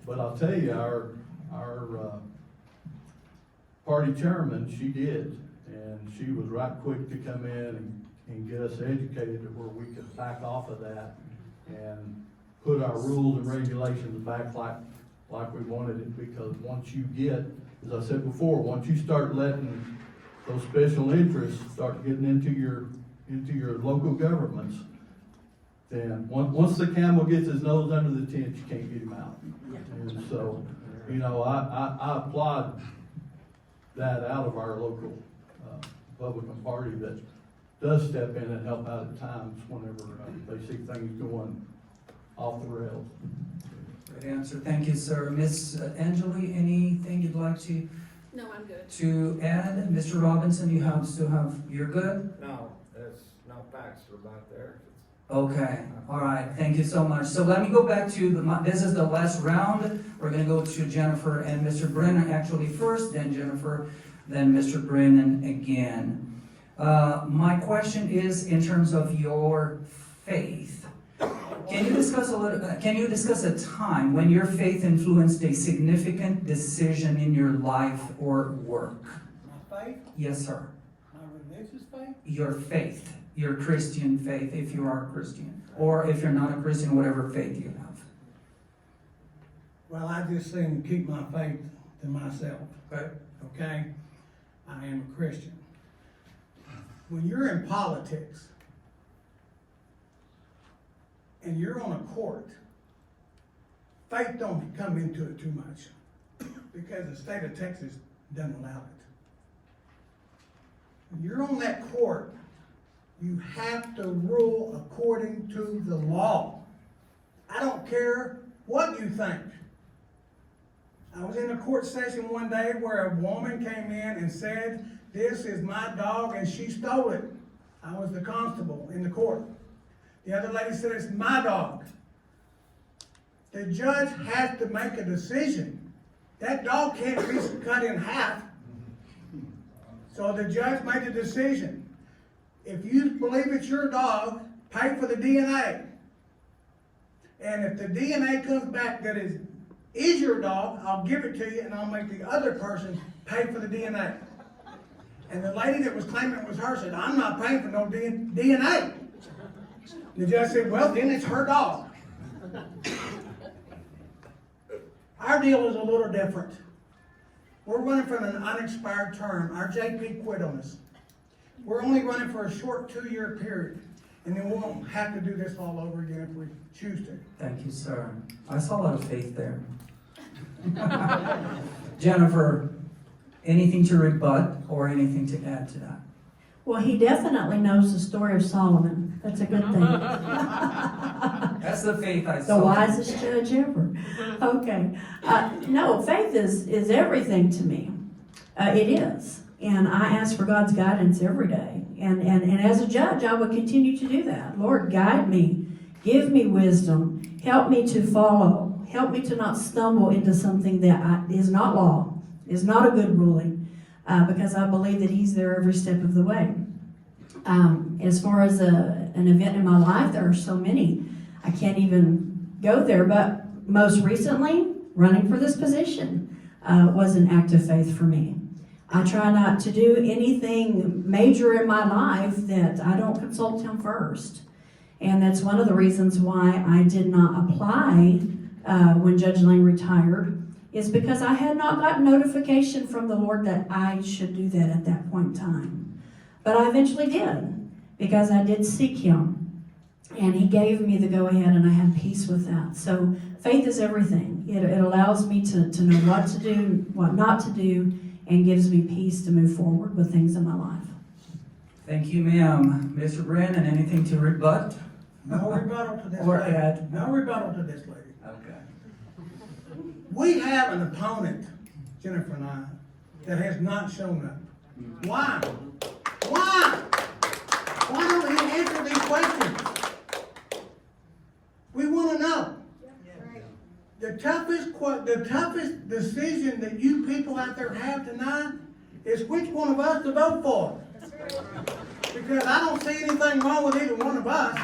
but I'll tell you, our party chairman, she did. And she was right quick to come in and get us educated to where we could back off of that and put our rules and regulations back like we wanted it, because once you get, as I said before, once you start letting those special interests start getting into your local governments, then once the camel gets his nose under the tent, you can't get him out. And so, you know, I applaud that out of our local Republican Party that does step in and help out at times whenever they see things going off the rails. Good answer. Thank you, sir. Miss Angeli, anything you'd like to No, I'm good. to add? Mr. Robinson, you're good? No, there's no facts about there. Okay, all right, thank you so much. So let me go back to this is the last round. We're gonna go to Jennifer and Mr. Brennan actually first, then Jennifer, then Mr. Brennan again. My question is in terms of your faith. Can you discuss a time when your faith influenced a significant decision in your life or work? My faith, Yes, sir. my religious faith, Your faith, your Christian faith, if you are a Christian, or if you're not a Christian, whatever faith you have. well, I just seem to keep my faith to myself. Okay. Okay? I am a Christian. When you're in politics and you're on a court, faith don't come into it too much because the state of Texas doesn't allow it. When you're on that court, you have to rule according to the law. I don't care what you think. I was in a court session one day where a woman came in and said, "This is my dog," and she stole it. I was the constable in the court. The other lady said, "It's my dog." The judge has to make a decision. That dog can't be cut in half. So the judge made a decision. If you believe it's your dog, pay for the DNA. And if the DNA comes back that is your dog, I'll give it to you and I'll make the other person pay for the DNA. And the lady that was claiming it was her said, "I'm not paying for no DNA." The judge said, "Well, then it's her dog." Our deal is a little different. We're running from an unexpired term. Our JP quit on us. We're only running for a short 2-year period. And then we won't have to do this all over again if we choose to. Thank you, sir. I saw a lot of faith there. Jennifer, anything to rebut or anything to add to that? Well, he definitely knows the story of Solomon. That's a good thing. That's the faith I The saw. wisest judge ever. Okay. No, faith is everything to me. It is. And I ask for God's guidance every day. And as a judge, I would continue to do that. Lord, guide me. Give me wisdom. Help me to follow. Help me to not stumble into something that is not law, is not a good ruling, because I believe that He's there every step of the way. As far as an event in my life, there are so many. I can't even go there. But most recently, running for this position was an act of faith for me. I try not to do anything major in my life that I don't consult Him first. And that's one of the reasons why I did not apply when Judge Lang retired, is because I had not gotten notification from the Lord that I should do that at that point in time. But I eventually did, because I did seek Him. And He gave me the go-ahead, and I had peace with that. So faith is everything. It allows me to know what to do, what not to do, and gives me peace to move forward with things in my life. Thank you, ma'am. Mr. Brennan, anything to rebut? No rebuttal to this Or lady. add? No rebuttal to this lady. Okay. We have an opponent, Jennifer and I, that has not shown up. Why? Why? Why don't he answer these questions? We want to know. The toughest decision that you people out there have tonight is which one of us to vote for. Because I don't see anything wrong with either one of us.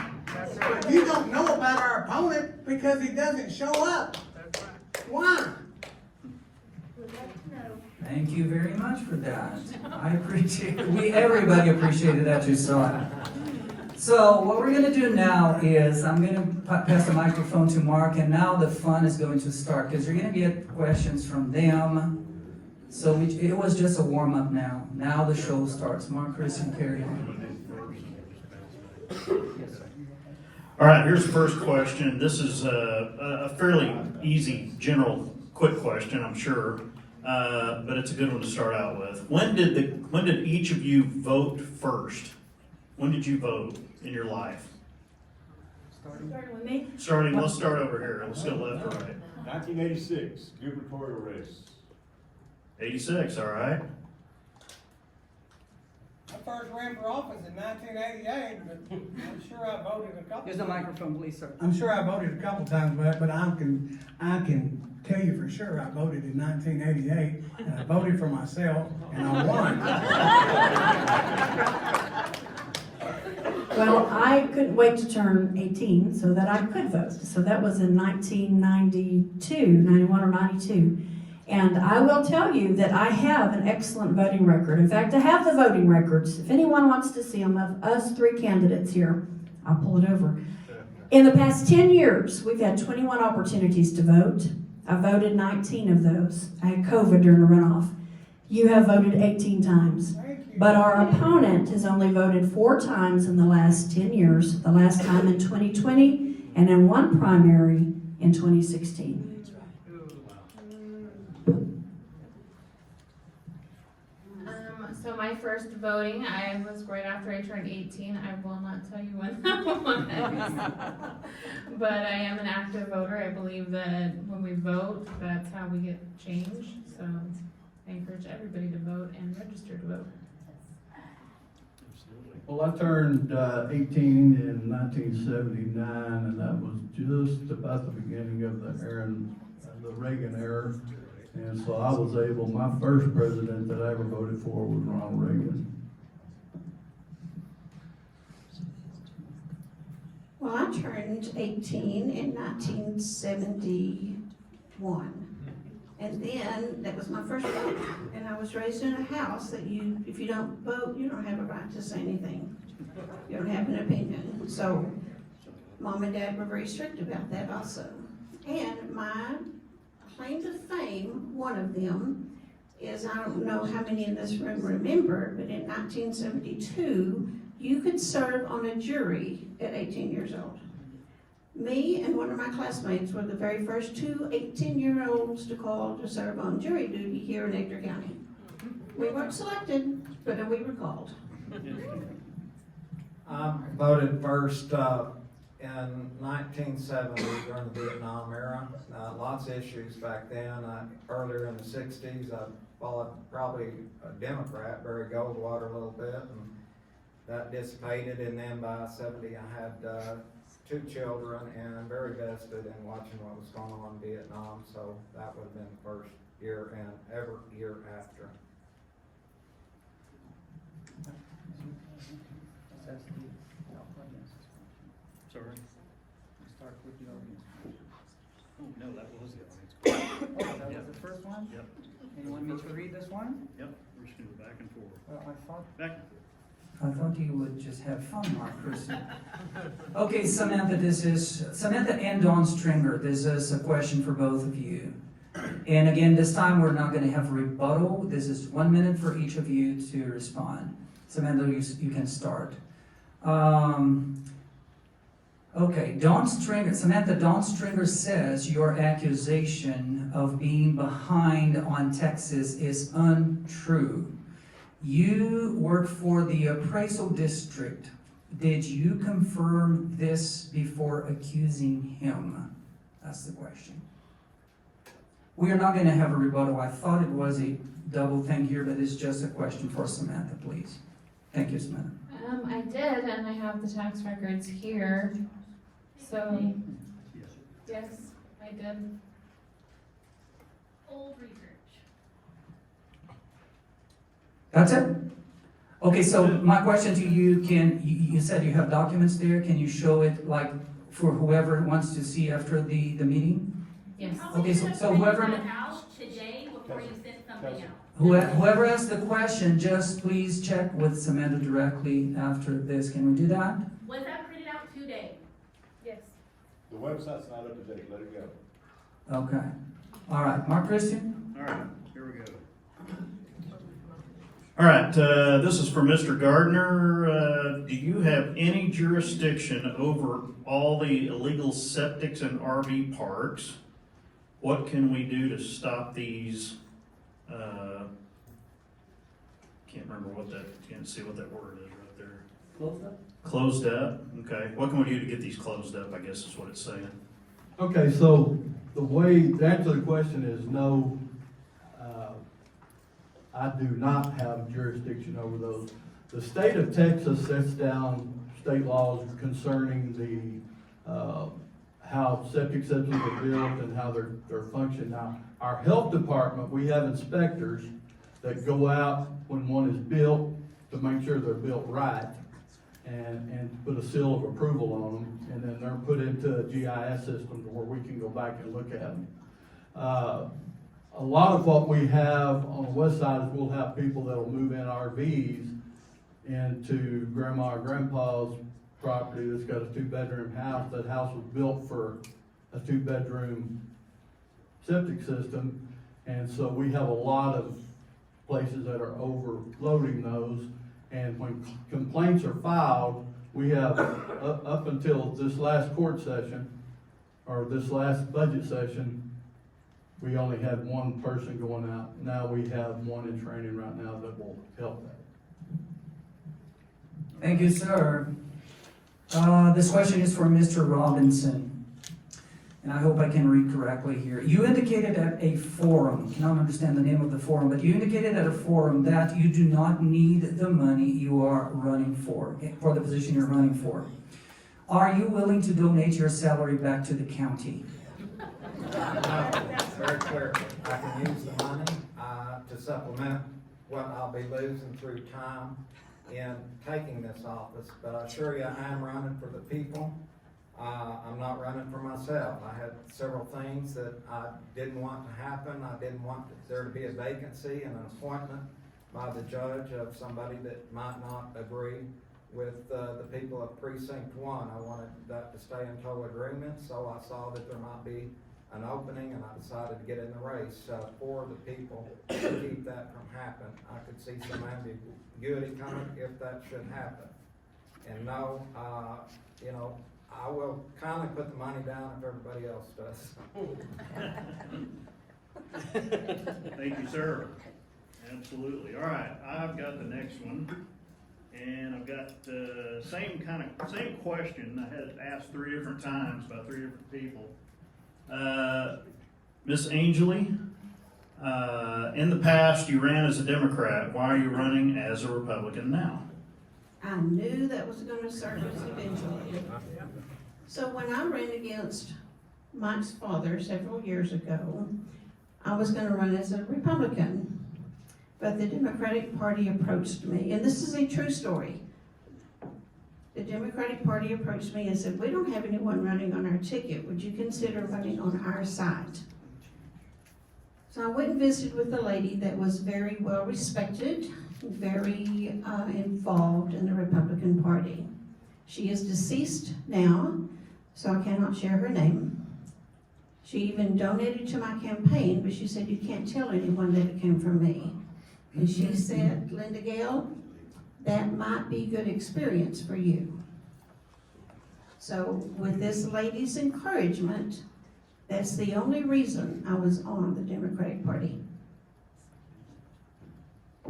But you don't know about our opponent because he doesn't show up. Why? Thank you very much for that. I appreciate it. Everybody appreciated that you saw it. So what we're going to do now is I'm going to pass the microphone to Mark, and now the fun is going to start because you're going to get questions from them. So it was just a warm-up now. Now the show starts. Mark, Chris, and Carrie. All right, here's the first question. This is a fairly easy, general, quick question, I'm sure, but it's a good one to start out with. When did each of you vote first? When did you vote in your life? Starting with me? Let's start over here. Let's go left to right. 1986, gubernatorial race. 86, all right. I first ran for office in 1988, but I'm sure I voted a couple. Here's the microphone, please, sir. I'm sure I voted a couple times, but I can tell you for sure I voted in 1988, and I voted for myself, and I won. Well, I couldn't wait to turn 18 so that I could vote. So that was in 1992, 91 or 92. And I will tell you that I have an excellent voting record. In fact, I have the voting records. If anyone wants to see them, of us 3 candidates here, I'll pull it over. In the past 10 years, we've had 21 opportunities to vote. I voted 19 of those. I had COVID during the runoff. You have voted 18 times. But our opponent has only voted 4 times in the last 10 years, the last time in 2020, and in one primary in 2016. So my first voting, I was right after I turned 18. I will not tell you when that was. But I am an active voter. I believe that when we vote, that's how we get change. So I encourage everybody to vote and register to vote. Well, I turned 18 in 1979, and that was just about the beginning of the Reagan era. And so I was able, my first president that I ever voted for was Ronald Reagan. Well, I turned 18 in 1971. And then, that was my first vote. And I was raised in a house that if you don't vote, you don't have a right to say anything. You don't have an opinion. So, Mom and Dad were very strict about that also. And my claim to fame, one of them, is, I don't know how many in this room remember, but in 1972, you could serve on a jury at 18 years old. Me and one of my classmates were the very first 2 18-year-olds to call to serve on jury duty here in Ector County. We weren't selected, but we were called. I voted first in 1970 during the Vietnam era. Lots of issues back then. Earlier in the 60s, I followed probably a Democrat, Barry Goldwater, a little bit, and that dissipated. And then by 70, I had 2 children and very vested in watching what was going on in Vietnam. So that would have been the first year and every year after. Sorry. Start with the audience. Oh, no, that was the audience. Oh, that was the first one? Yep. You want me to read this one? Yep, we're just gonna go back and forth. Well, I thought Back and forth. I thought you would just have fun, Mark Christian. Okay, Samantha, Samantha and Dawn Stringer. This is a question for both of you. And again, this time we're not going to have a rebuttal. This is 1 minute for each of you to respond. Samantha, you can start. Okay, Samantha, Dawn Stringer says your accusation of being behind on taxes is untrue. You work for the appraisal district. Did you confirm this before accusing him? That's the question. We are not going to have a rebuttal. I thought it was a double thing here, but it's just a question for Samantha, please. Thank you, Samantha. I did, and I have the tax records here. So, yes, I did. Old research. That's it? Okay, so my question to you, you said you have documents there. Can you show it, like, for whoever wants to see after the meeting? Yes. Okay, so whoever... Today before you sent something out. Whoever asked the question, just please check with Samantha directly after this. Can we do that? Was that printed out today? Yes. The website's not up to date, let it go. Okay. All right, Mark Christian? All right, here we go. All right, this is for Mr. Gardner. Do you have any jurisdiction over all the illegal septics and RV parks? What can we do to stop these? Can't remember what that, can't see what that word is right there. Close up. Closed up, okay. What can we do to get these closed up, I guess is what it's saying. Okay, so the answer to the question is no, I do not have jurisdiction over those. The state of Texas sets down state laws concerning how septic systems are built and how they're functioning. Now, our health department, we have inspectors that go out when one is built to make sure they're built right and put a seal of approval on them, and then they're put into a GIS system to where we can go back and look at them. A lot of what we have on the west side is we'll have people that'll move in RVs into grandma or grandpa's property that's got a 2-bedroom house. That house was built for a 2-bedroom septic system, and so we have a lot of places that are overloading those. And when complaints are filed, we have, up until this last court session, or this last budget session, we only had one person going out. Now we have one in training right now that will help that. Thank you, sir. This question is for Mr. Robinson, and I hope I can read correctly here. You indicated at a forum, I cannot understand the name of the forum, but you indicated at a forum that you do not need the money you are running for the position you're running for. Are you willing to donate your salary back to the county? Very clear. I can use the money to supplement what I'll be losing through time in taking this office, but I assure you, I am running for the people. I'm not running for myself. I had several things that I didn't want to happen. I didn't want there to be a vacancy and an appointment by the judge of somebody that might not agree with the people of Precinct 1. I wanted that to stay in total agreement, so I saw that there might be an opening, and I decided to get in the race for the people to keep that from happening. I could see some ambiguity coming if that should happen. And no, I will kindly put the money down if everybody else does. Thank you, sir. Absolutely. All right, I've got the next one. And I've got the same question. I had it asked 3 different times by 3 different people. Miss Angley, in the past you ran as a Democrat. Why are you running as a Republican now? I knew that was gonna surface eventually. So when I ran against Mike's father several years ago, I was gonna run as a Republican. But the Democratic Party approached me, and this is a true story. The Democratic Party approached me and said, we don't have anyone running on our ticket. Would you consider running on our side? So I went and visited with a lady that was very well respected, very involved in the Republican Party. She is deceased now, so I cannot share her name. She even donated to my campaign, but she said, you can't tell anyone that it came from me. And she said, Linda Gale, that might be good experience for you. So with this lady's encouragement, that's the only reason I was on the Democratic Party.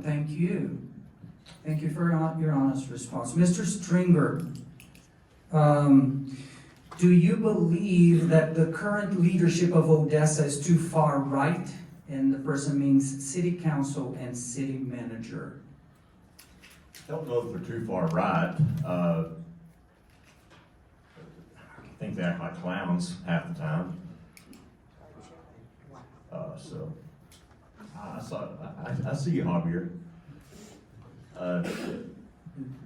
Thank you. Thank you for your honest response. Mr. Stringer, do you believe that the current leadership of Odessa is too far right? And the person means city council and city manager. I don't know if they're too far right. I think they act like clowns half the time. So I see you, Javier.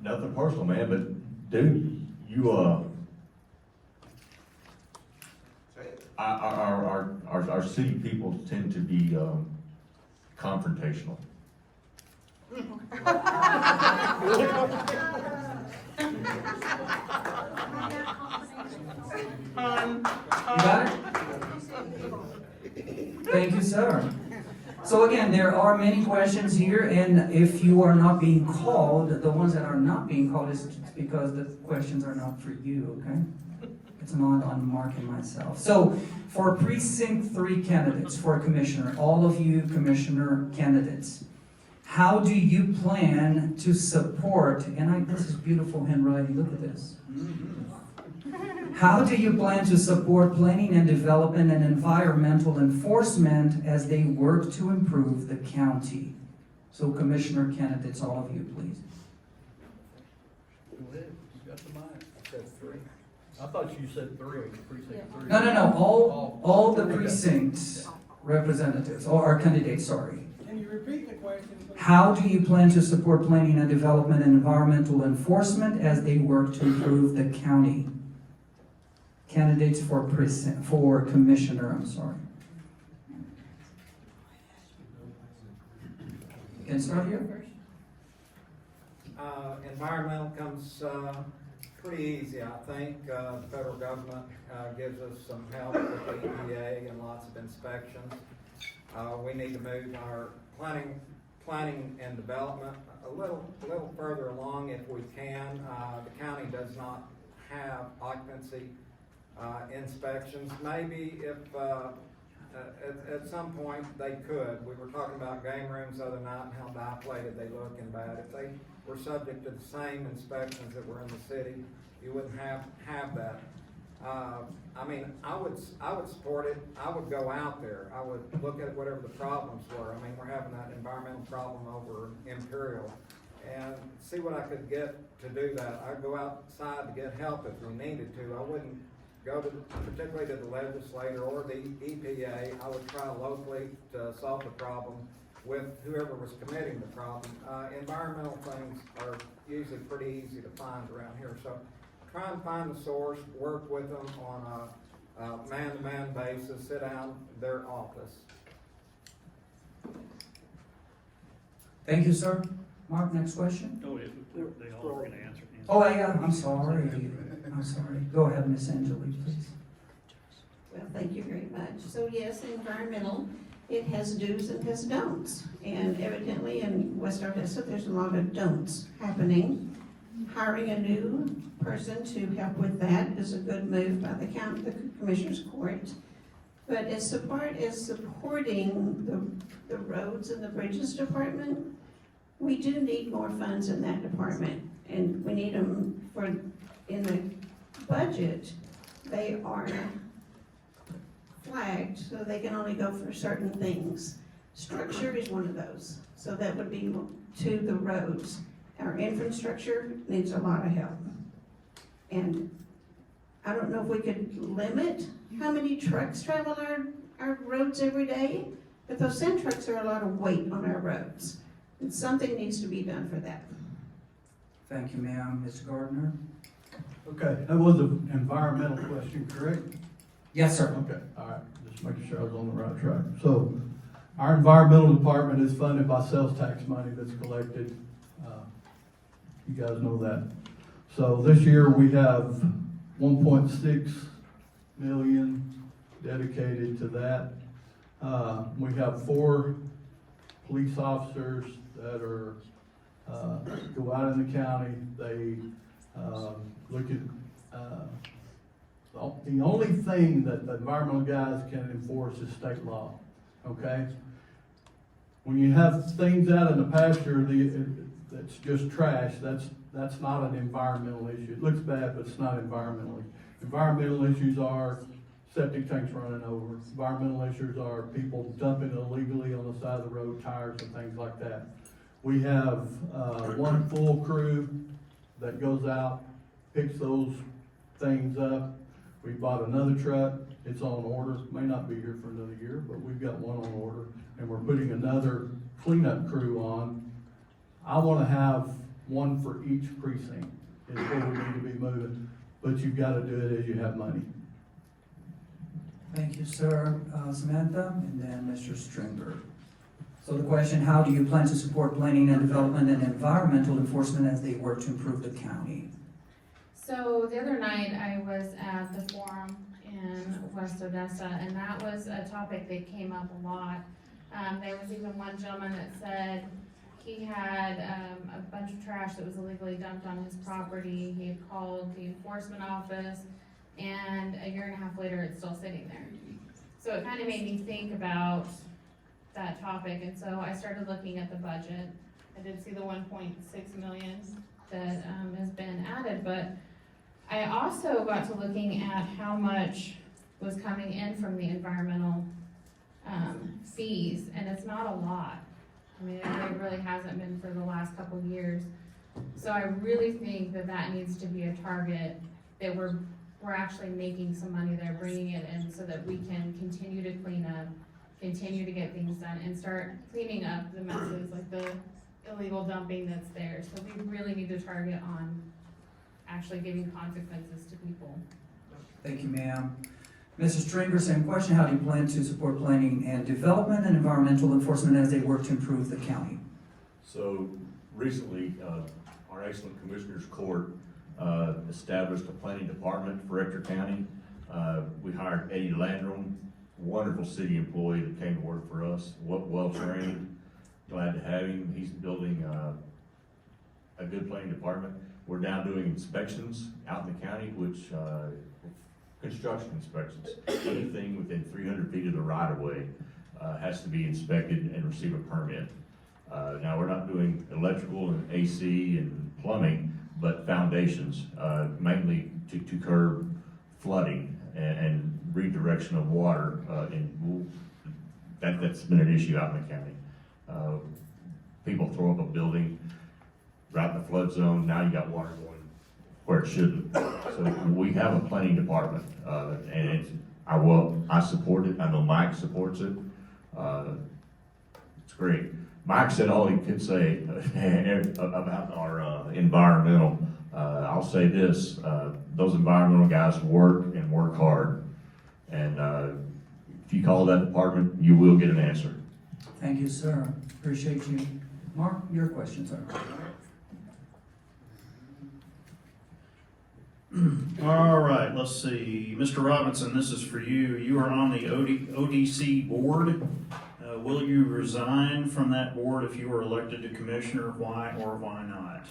Nothing personal, man, but dude, you our city people tend to be confrontational. You got it? Thank you, sir. So again, there are many questions here, and if you are not being called, the ones that are not being called is because the questions are not for you, okay? It's not on Mark and myself. So, for Precinct 3 candidates for commissioner, all of you commissioner candidates, how do you plan to support, and this is beautiful handwriting, look at this. How do you plan to support planning and development and environmental enforcement as they work to improve the county? So commissioner candidates, all of you, please. Go ahead, you got the mic. I said 3. I thought you said 3, precinct 3. No, all the precinct representatives, or our candidates, sorry. Can you repeat the question, please? How do you plan to support planning and development and environmental enforcement as they work to improve the county? Candidates for commissioner, I'm sorry. You can start here first. Environmental comes pretty easy, I think. The federal government gives us some help with the EPA and lots of inspections. We need to move our planning and development a little further along if we can. The county does not have occupancy inspections. Maybe if at some point they could. We were talking about game rooms the other night and how dilapidated they look and bad. If they were subject to the same inspections that were in the city, you wouldn't have that. I mean, I would support it. I would go out there. I would look at whatever the problems were. I mean, we're having that environmental problem over Imperial, and see what I could get to do that. I'd go outside to get help if we needed to. I wouldn't go to, particularly to the legislator or the EPA. I would try locally to solve the problem with whoever was committing the problem. Environmental things are usually pretty easy to find around here. So try and find the source, work with them on a man-to-man basis, sit down in their office. Thank you, sir. Mark, next question. Oh, they all were gonna answer. Oh, I'm sorry. I'm sorry. Go ahead, Miss Angeli, please. Well, thank you very much. So yes, environmental, it has do's and has don'ts. And evidently in West Odessa, there's a lot of don'ts happening. Hiring a new person to help with that is a good move by the Commissioner's Court. But as far as supporting the roads and the bridges department, we do need more funds in that department. And we need them in the budget, they are flagged, so they can only go for certain things. Structure is one of those, so that would be to the roads. Our infrastructure needs a lot of help. And I don't know if we could limit how many trucks travel our roads every day, but those sand trucks are a lot of weight on our roads. And something needs to be done for that. Thank you, ma'am. Ms. Gardner? Okay, that was an environmental question, correct? Yes, sir. Okay, all right, just making sure I was on the right track. So, our environmental department is funded by sales tax money that's collected. You guys know that. So this year we have 1.6 million dedicated to that. We have 4 police officers that are, go out in the county. They look at, the only thing that the environmental guys can enforce is state law, okay? When you have things out in the pasture that's just trash, that's not an environmental issue. It looks bad, but it's not environmental. Environmental issues are septic tanks running over. Environmental issues are people dumping illegally on the side of the road, tires and things like that. We have one full crew that goes out, picks those things up. We bought another truck, it's on order, may not be here for another year, but we've got one on order, and we're putting another cleanup crew on. I wanna have one for each precinct, is where we need to be moving, but you've gotta do it as you have money. Thank you, sir. Samantha, and then Mr. Stringer. So the question, how do you plan to support planning and development and environmental enforcement as they work to improve the county? So the other night, I was at the forum in West Odessa, and that was a topic that came up a lot. There was even one gentleman that said he had a bunch of trash that was illegally dumped on his property. He had called the enforcement office, and a year and a half later, it's still sitting there. So it kind of made me think about that topic, and so I started looking at the budget. I did see the 1.6 million that has been added, but I also got to looking at how much was coming in from the environmental fees, and it's not a lot. I mean, it really hasn't been for the last couple of years. So I really think that that needs to be a target, that we're actually making some money there, bringing it in so that we can continue to clean up, continue to get things done, and start cleaning up the messes, like the illegal dumping that's there. So we really need to target on actually giving consequences to people. Thank you, ma'am. Mrs. Stringer, same question. How do you plan to support planning and development and environmental enforcement as they work to improve the county? So recently, our excellent Commissioners Court established a planning department for Ector County. We hired Eddie Landrum, wonderful city employee that came to work for us, well trained. Glad to have him. He's building a good planning department. We're now doing inspections out in the county, which construction inspections. Anything within 300 feet of the right of way has to be inspected and receive a permit. Now, we're not doing electrical and AC and plumbing, but foundations, mainly to curb flooding and redirection of water. That's been an issue out in the county. People throw up a building right in the flood zone, now you got water going where it shouldn't. So we have a planning department, and I support it. I know Mike supports it. It's great. Mike said all he could say about our environmental. I'll say this: those environmental guys work and work hard, and if you call that department, you will get an answer. Thank you, sir. Appreciate you. Mark, your question, sir. All right, let's see. Mr. Robinson, this is for you. You are on the ODC board. Will you resign from that board if you were elected to commissioner? Why or why not?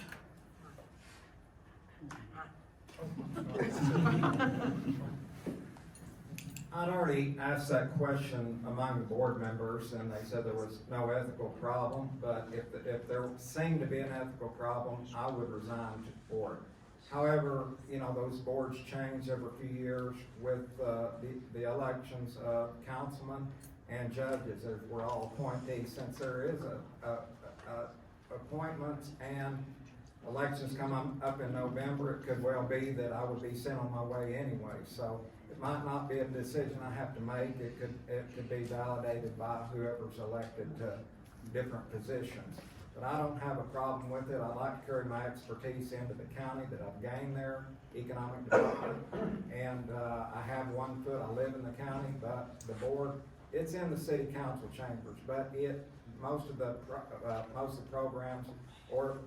I'd already asked that question among the board members, and they said there was no ethical problem, but if there seemed to be an ethical problem, I would resign to the board. However, you know, those boards change every few years with the elections of councilmen and judges, as we're all appointees. Since there is appointments and elections come up in November, it could well be that I would be sent on my way anyway. So it might not be a decision I have to make. It could be validated by whoever's elected to different positions. But I don't have a problem with it. I like to carry my expertise into the county that I've gained there, economic development, and I have one foot. I live in the county, but the board, it's in the city council chambers, but most of the programs or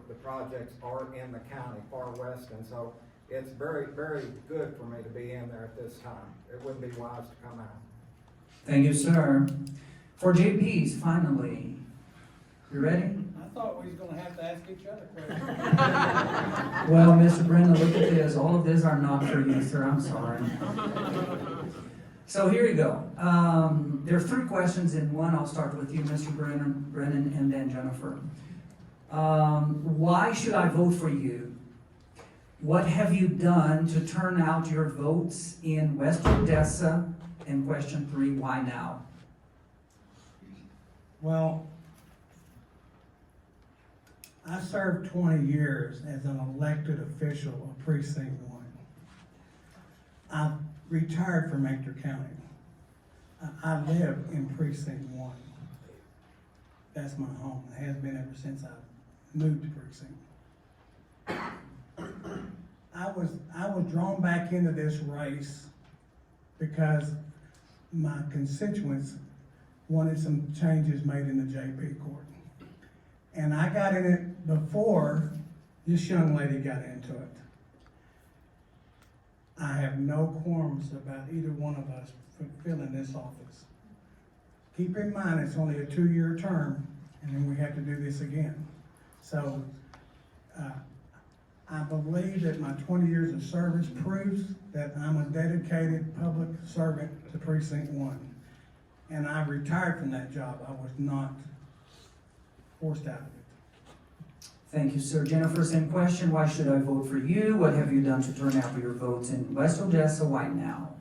the projects are in the county, far west, and so it's very, very good for me to be in there at this time. It wouldn't be wise to come out. Thank you, sir. For JPs, finally. You ready? I thought we was gonna have to ask each other questions. Well, Mr. Brennan, look at this. All of these are not for you, sir. I'm sorry. So here you go. There are 3 questions in one. I'll start with you, Mr. Brennan, and then Jennifer. Why should I vote for you? What have you done to turn out your votes in West Odessa? And question 3, why now? Well, I served 20 years as an elected official of Precinct 1. I retired from Ector County. I live in Precinct 1. That's my home. It has been ever since I moved to Precinct. I was drawn back into this race because my constituents wanted some changes made in the JP court. And I got in it before this young lady got into it. I have no qualms about either one of us filling this office. Keep in mind, it's only a 2-year term, and then we have to do this again. So, I believe that my 20 years of service proves that I'm a dedicated public servant to Precinct 1. And I retired from that job. I was not forced out of it. Thank you, sir. Jennifer, same question. Why should I vote for you? What have you done to turn out for your votes in West Odessa? Why now?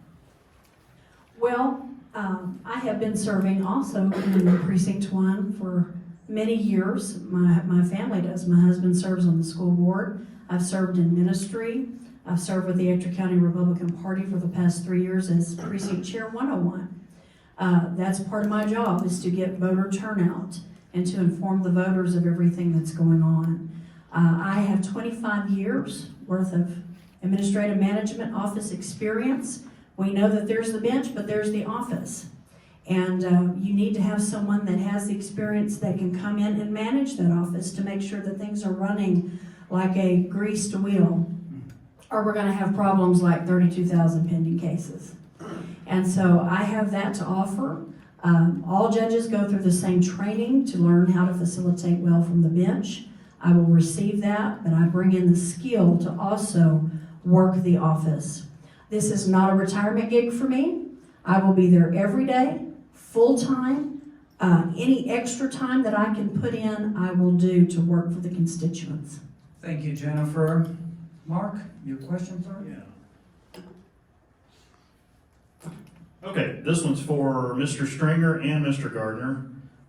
Well, I have been serving also in Precinct 1 for many years. My family does. My husband serves on the school board. I've served in ministry. I've served with the Ector County Republican Party for the past 3 years as Precinct Chair 101. That's part of my job, is to get voter turnout and to inform the voters of everything that's going on. I have 25 years worth of administrative management office experience. We know that there's the bench, but there's the office. And you need to have someone that has the experience that can come in and manage that office to make sure that things are running like a greased wheel, or we're gonna have problems like 32,000 pending cases. And so I have that to offer. All judges go through the same training to learn how to facilitate well from the bench. I will receive that, but I bring in the skill to also work the office. This is not a retirement gig for me. I will be there every day, full-time. Any extra time that I can put in, I will do to work for the constituents. Thank you, Jennifer. Mark, your question, sir? Yeah. Okay, this one's for Mr. Stringer and Mr. Gardner.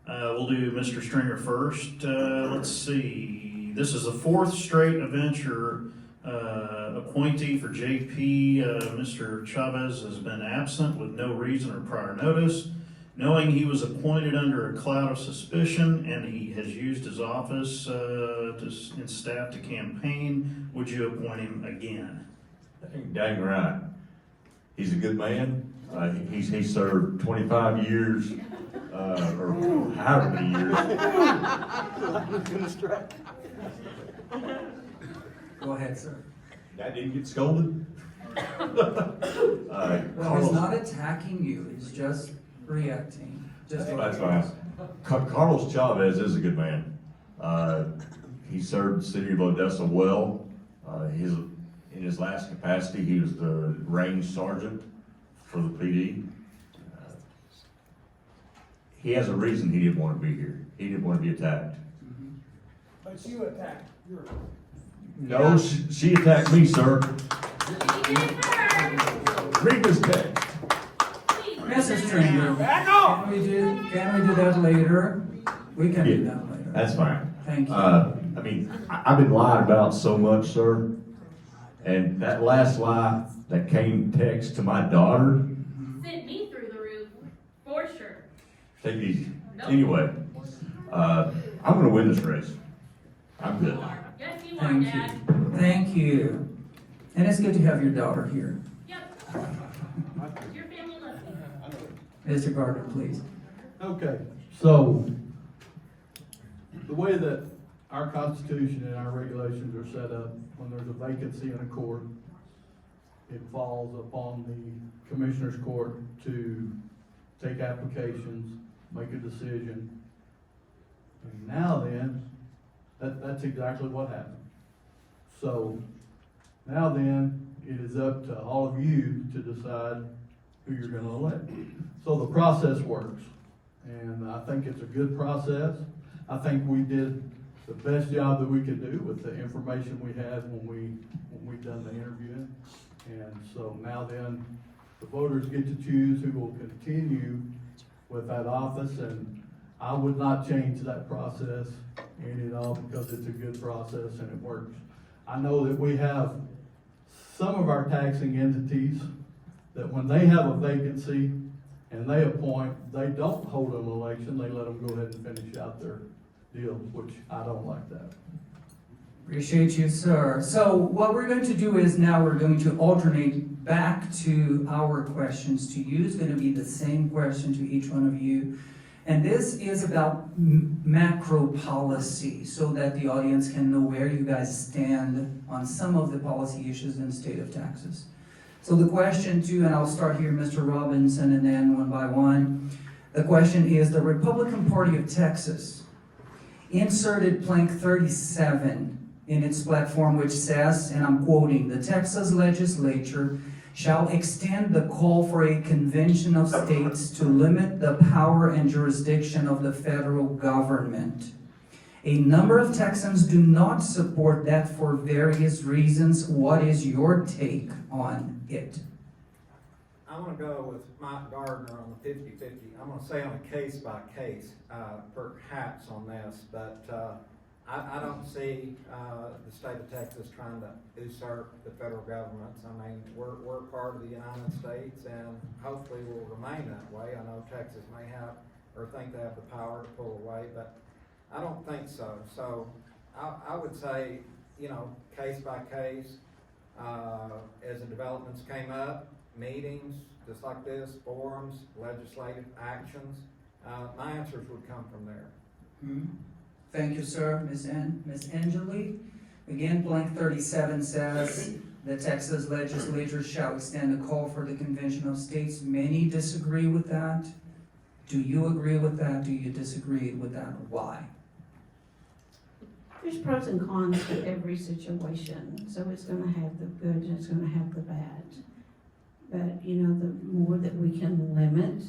We'll do Mr. Stringer first. Let's see. This is the 4th straight adventure appointee for JP. Mr. Chavez has been absent with no reason or prior notice. Knowing he was appointed under a cloud of suspicion and he has used his office and staff to campaign, would you appoint him again? Dang right. He's a good man. He served 25 years, or however many years. Go ahead, sir. I didn't get scolded. Well, Carlos, he's not attacking you, he's just reacting. Just that's fine. Carlos Chavez is a good man. He served the city of Odessa well. In his last capacity, he was the range sergeant for the PD. He has a reason he didn't want to be here. He didn't want to be attacked. But you attacked. No, she attacked me, sir. Read this text. Mrs. Stringer, can we do that later? We can do that later. That's fine. Thank you. I mean, I've been lied about so much, sir. And that last lie that came text to my daughter, Sent me through the roof, for sure. take it easy. Nope. Anyway, I'm gonna win this race. I'm good. Yes, you are, Thank Dad. you. Thank you. And it's good to have your daughter here. Yep. Your family loves me. Mr. Gardner, please. Okay, so the way that our Constitution and our regulations are set up, when there's a vacancy in a court, it falls upon the Commissioner's Court to take applications, make a decision. And now then, that's exactly what happened. So now then, it is up to all of you to decide who you're gonna elect. So the process works, and I think it's a good process. I think we did the best job that we could do with the information we had when we done the interviewing. And so now then, the voters get to choose who will continue with that office, and I would not change that process any at all, because it's a good process and it works. I know that we have some of our taxing entities that when they have a vacancy and they appoint, they don't hold an election, they let them go ahead and finish out their deal, which I don't like that. Appreciate you, sir. So what we're going to do is now we're going to alternate back to our questions to you. It's going to be the same question to each one of you. And this is about macro policy, so that the audience can know where you guys stand on some of the policy issues in the state of Texas. So the question too, and I'll start here, Mr. Robinson, and then one by one. The question is, the Republican Party of Texas inserted plank 37 in its platform, which says, and I'm quoting, "The Texas legislature shall extend the call for a convention of states to limit the power and jurisdiction of the federal government. A number of Texans do not support that for various reasons. What is your take on it?" I'm gonna go with Mike Gardner on the 50-50. I'm gonna say on a case by case, perhaps on this, but, I don't see, the state of Texas trying to usurp the federal government. I mean, we're part of the United States and hopefully will remain that way. I know Texas may have, or think they have the power to pull away, but I don't think so. So I would say, you know, case by case, as the developments came up, meetings, just like this, forums, legislative actions, my answers would come from there. Thank you, sir. Ms. Angeli? Again, blank 37 says, "The Texas legislature shall extend a call for the convention of states." Many disagree with that. Do you agree with that? Do you disagree with that? Why? There's pros and cons to every situation, so it's gonna have the good and it's gonna have the bad. But, you know, the more that we can limit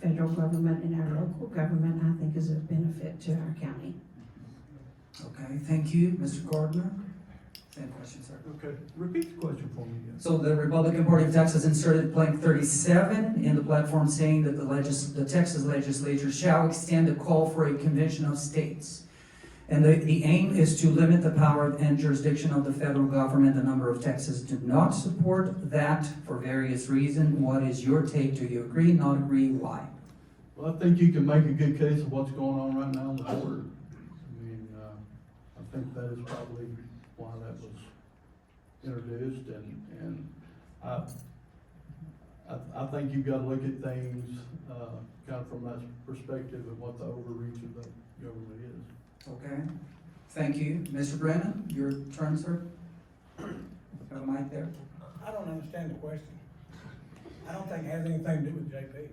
federal government and our local government, I think is a benefit to our county. Okay, thank you. Mr. Gardner? Same question, sir. Okay, repeat the question for me again. So the Republican Party of Texas inserted blank 37 in the platform saying that the Texas legislature shall extend a call for a convention of states. And the aim is to limit the power and jurisdiction of the federal government. A number of Texans do not support that for various reasons. What is your take? Do you agree, not agree, why? Well, I think you can make a good case of what's going on right now on the border. I mean, I think that is probably why that was introduced, and I think you've got to look at things, kind of from that perspective of what the overreach of the government is. Okay, thank you. Mr. Brennan, your turn, sir. Got a mic there? I don't understand the question. I don't think it has anything to do with JP.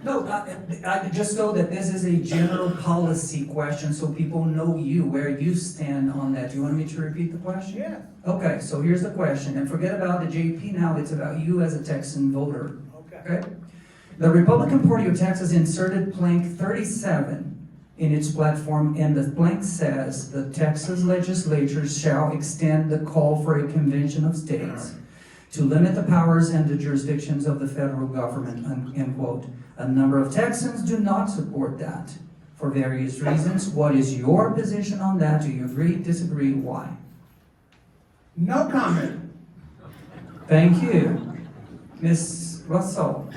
No, I just know that this is a general policy question, so people know you, where you stand on that. Do you want me to repeat the question? Yeah. Okay, so here's the question, and forget about the JP now, it's about you as a Texan voter. Okay. The Republican Party of Texas inserted blank 37 in its platform, and the blank says, "The Texas legislature shall extend the call for a convention of states to limit the powers and the jurisdictions of the federal government," end quote. A number of Texans do not support that for various reasons. What is your position on that? Do you agree, disagree, why? No comment. Thank you. Ms. Russell?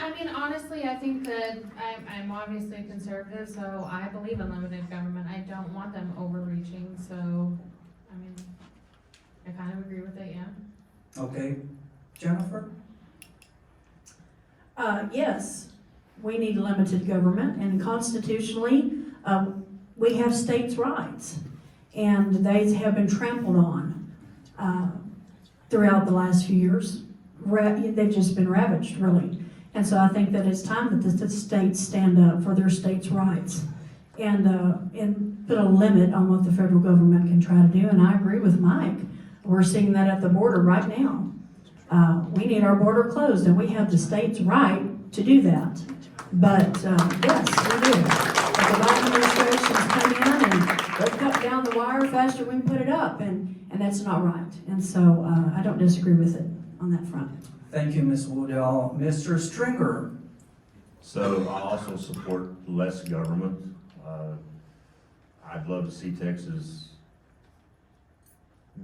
I mean, honestly, I think that I'm obviously conservative, so I believe in limited government. I don't want them overreaching, so, I mean, I kind of agree with it, yeah. Okay. Jennifer? Yes, we need limited government, and constitutionally, we have states' rights, and they have been trampled on throughout the last few years. They've just been ravaged, really. And so I think that it's time that the states stand up for their states' rights and put a limit on what the federal government can try to do. And I agree with Mike. We're seeing that at the border right now. We need our border closed, and we have the state's right to do that. But yes, we do. But the Biden administration's come in and they've cut down the wire faster we can put it up, and that's not right. And so I don't disagree with it on that front. Thank you, Ms. Woodall. Mr. Stringer? So I also support less government. I'd love to see Texas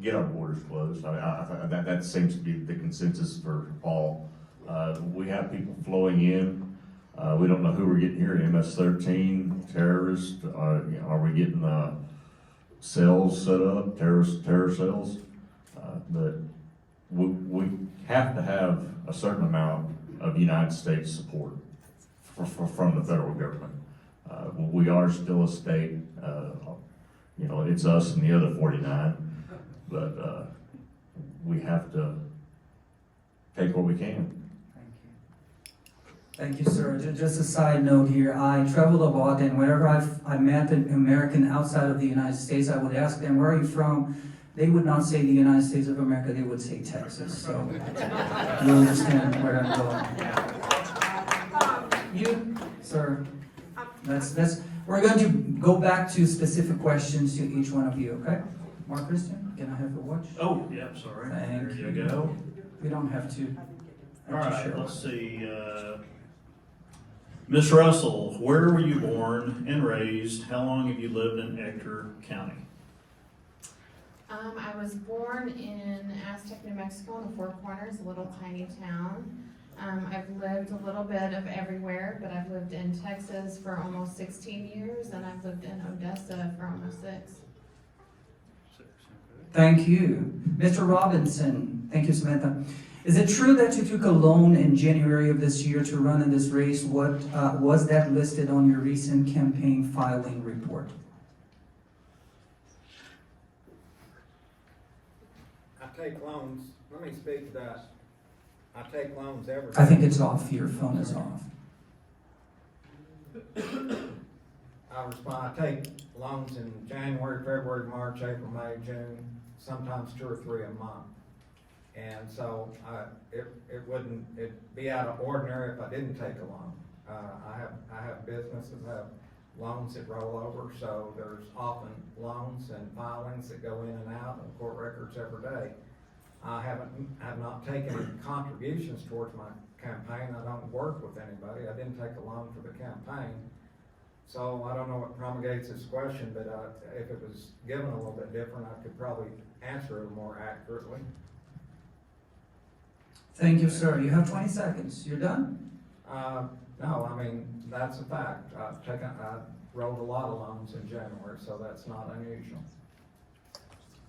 get our borders closed. That seems to be the consensus for all. We have people flowing in. We don't know who we're getting here. MS-13, terrorists. Are we getting cells set up, terror cells? But we have to have a certain amount of United States support. from the federal government. We are still a state, you know, it's us and the other 49, but we have to take what we can. Thank you. Thank you, sir. Just a side note here, I traveled a lot, and whenever I met an American outside of the United States, I would ask them, where are you from? They would not say the United States of America, they would say Texas, so you understand where I'm going. You, sir, we're going to go back to specific questions to each one of you, okay? Mark Christian, can I have your watch? Oh, yeah, sorry. Thank There you. you go. We don't have to. All right, let's see. Miss Russell, where were you born and raised? How long have you lived in Ector County? I was born in Aztec, New Mexico, in the Four Corners, a little tiny town. I've lived a little bit of everywhere, but I've lived in Texas for almost 16 years, and I've lived in Odessa for almost 6. Thank you. Mr. Robinson, thank you, Samantha. Is it true that you took a loan in January of this year to run in this race? What was that listed on your recent campaign filing report? I take loans, let me speak to that. I take loans every. I think it's off. Your phone is off. I respond, I take loans in January, February, March, April, May, June, sometimes 2 or 3 a month. And so, it'd be out of ordinary if I didn't take a loan. I have businesses, I have loans that roll over, so there's often loans and filings that go in and out of court records every day. I have not taken any contributions towards my campaign. I don't work with anybody. I didn't take a loan for the campaign. So I don't know what promulgates this question, but if it was given a little bit different, I could probably answer it more accurately. Thank you, sir. You have 20 seconds. You're done? No, I mean, that's a fact. I wrote a lot of loans in January, so that's not unusual.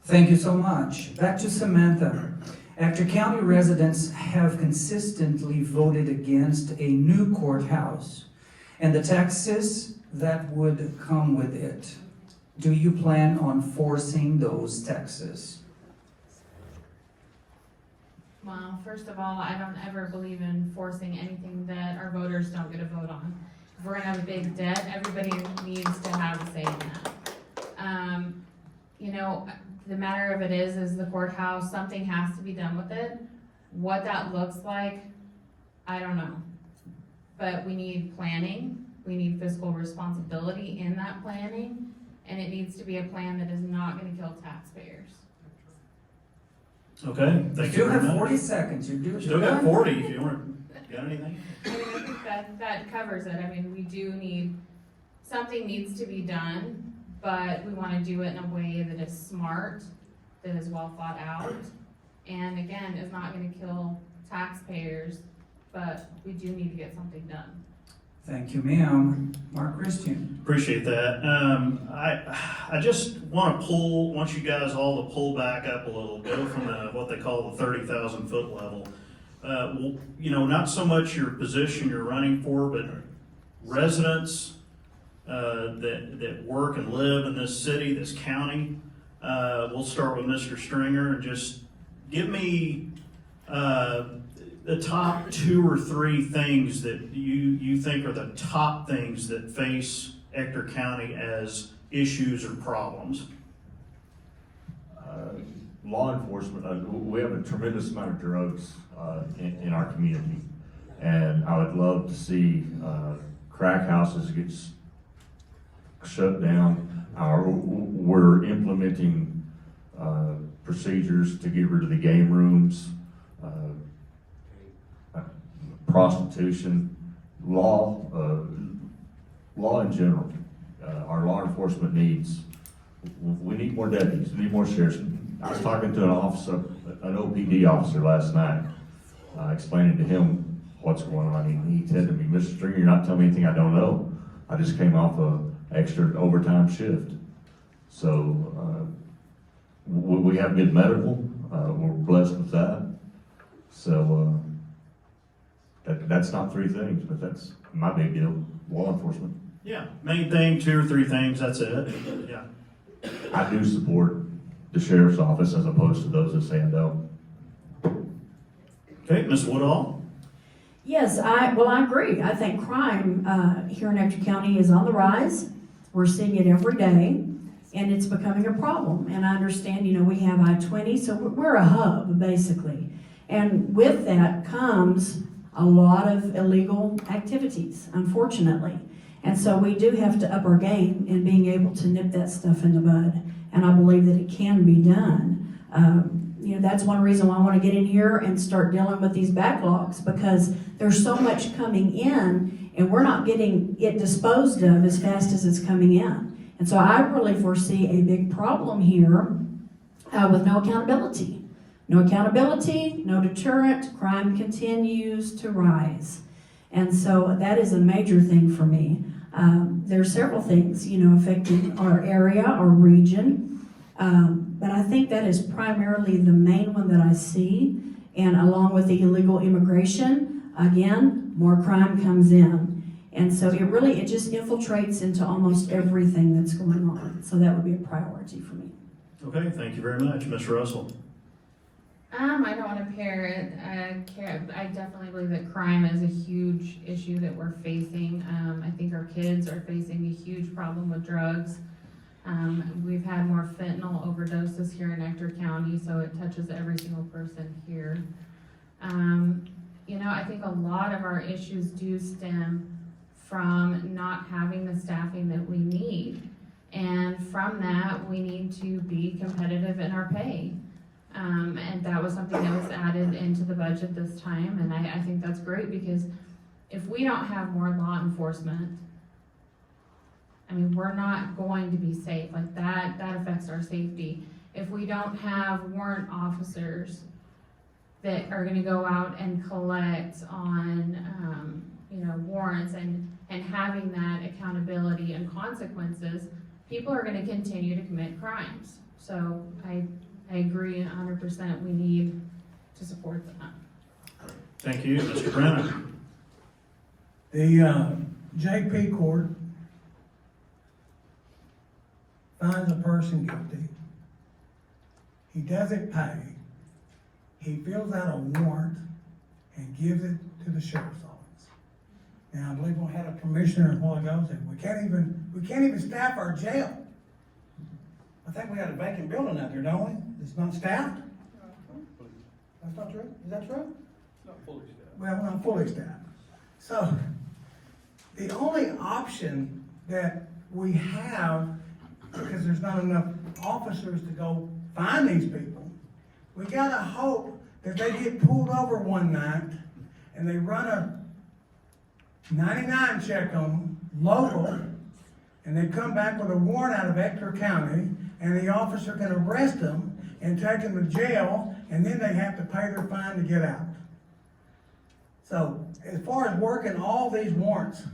Thank you so much. Back to Samantha. Ector County residents have consistently voted against a new courthouse and the taxes that would come with it. Do you plan on forcing those taxes? Well, first of all, I don't ever believe in forcing anything that our voters don't get a vote on. If we're gonna have a big debt, everybody needs to have a say in that. You know, the matter of it is the courthouse, something has to be done with it. What that looks like, I don't know. But we need planning, we need fiscal responsibility in that planning, and it needs to be a plan that is not gonna kill taxpayers. Okay, thank you You very have much. 40 seconds. You're Still got done. 40 if you want. Got anything? I mean, I think that covers it. I mean, we do need, something needs to be done, but we wanna do it in a way that is smart, that is well thought out, and again, is not gonna kill taxpayers, but we do need to get something done. Thank you, ma'am. Mark Christian. Appreciate that. I just want you guys all to pull back up a little, go from what they call the 30,000 foot level. You know, not so much your position you're running for, but residents that work and live in this city, this county. We'll start with Mr. Stringer and just give me the top 2 or 3 things that you think are the top things that face Ector County as issues or problems. Law enforcement, we have a tremendous amount of drugs in our community. And I would love to see crack houses get shut down. We're implementing procedures to get rid of the game rooms, prostitution, law in general. Our law enforcement needs, we need more deputies, we need more sheriffs. I was talking to an OPD officer last night, explaining to him what's going on. He said to me, Mr. Stringer, you're not telling me anything I don't know. I just came off an extra overtime shift. So we have good medical, we're blessed with that. So that's not 3 things, but that's My big deal, law enforcement. Yeah, main thing, 2 or 3 things, that's it. Yeah. I do support the sheriff's office as opposed to those that say I don't. Okay, Ms. Woodall? Yes, I agree. I think crime here in Ector County is on the rise. We're seeing it every day, and it's becoming a problem. And I understand, we have I-20, so we're a hub, basically. And with that comes a lot of illegal activities, unfortunately. And so we do have to up our game in being able to nip that stuff in the bud. And I believe that it can be done. That's one reason why I want to get in here and start dealing with these backlogs, because there's so much coming in and we're not getting it disposed of as fast as it's coming in. And so I really foresee a big problem here with no accountability. No accountability, no deterrent, crime continues to rise. And so that is a major thing for me. There are several things, affecting our area, our region. But I think that is primarily the main one that I see. And along with the illegal immigration, again, more crime comes in. And so it just infiltrates into almost everything that's going on. So that would be a priority for me. Okay, thank you very much. Ms. Russell? I don't want to pair it. I definitely believe that crime is a huge issue that we're facing. I think our kids are facing a huge problem with drugs. We've had more fentanyl overdoses here in Ector County, so it touches every single person here. I think a lot of our issues do stem from not having the staffing that we need. And from that, we need to be competitive in our pay. And that was something that was added into the budget this time, and I think that's great, because if we don't have more law enforcement, we're not going to be safe. Like that affects our safety. If we don't have warrant officers that are gonna go out and collect on, warrants and having that accountability and consequences, people are gonna continue to commit crimes. So I agree 100%, we need to support that. Thank you. Mr. Brennan? The JP court finds a person guilty. He doesn't pay. He fills out a warrant and gives it to the sheriff's office. Now, I believe we had a commissioner a while ago said, we can't even staff our jail. I think we got a vacant building out there, don't we? It's not staffed? That's not true? Is that true? Not fully staffed. Well, not fully staffed. So, the only option that we have, because there's not enough officers to go find these people, we gotta hope that they get pulled over one night and they run a 99 check on them, local, and they come back with a warrant out of Ector County, and the officer can arrest them and take them to jail, and then they have to pay their fine to get out. So, as far as working all these warrants,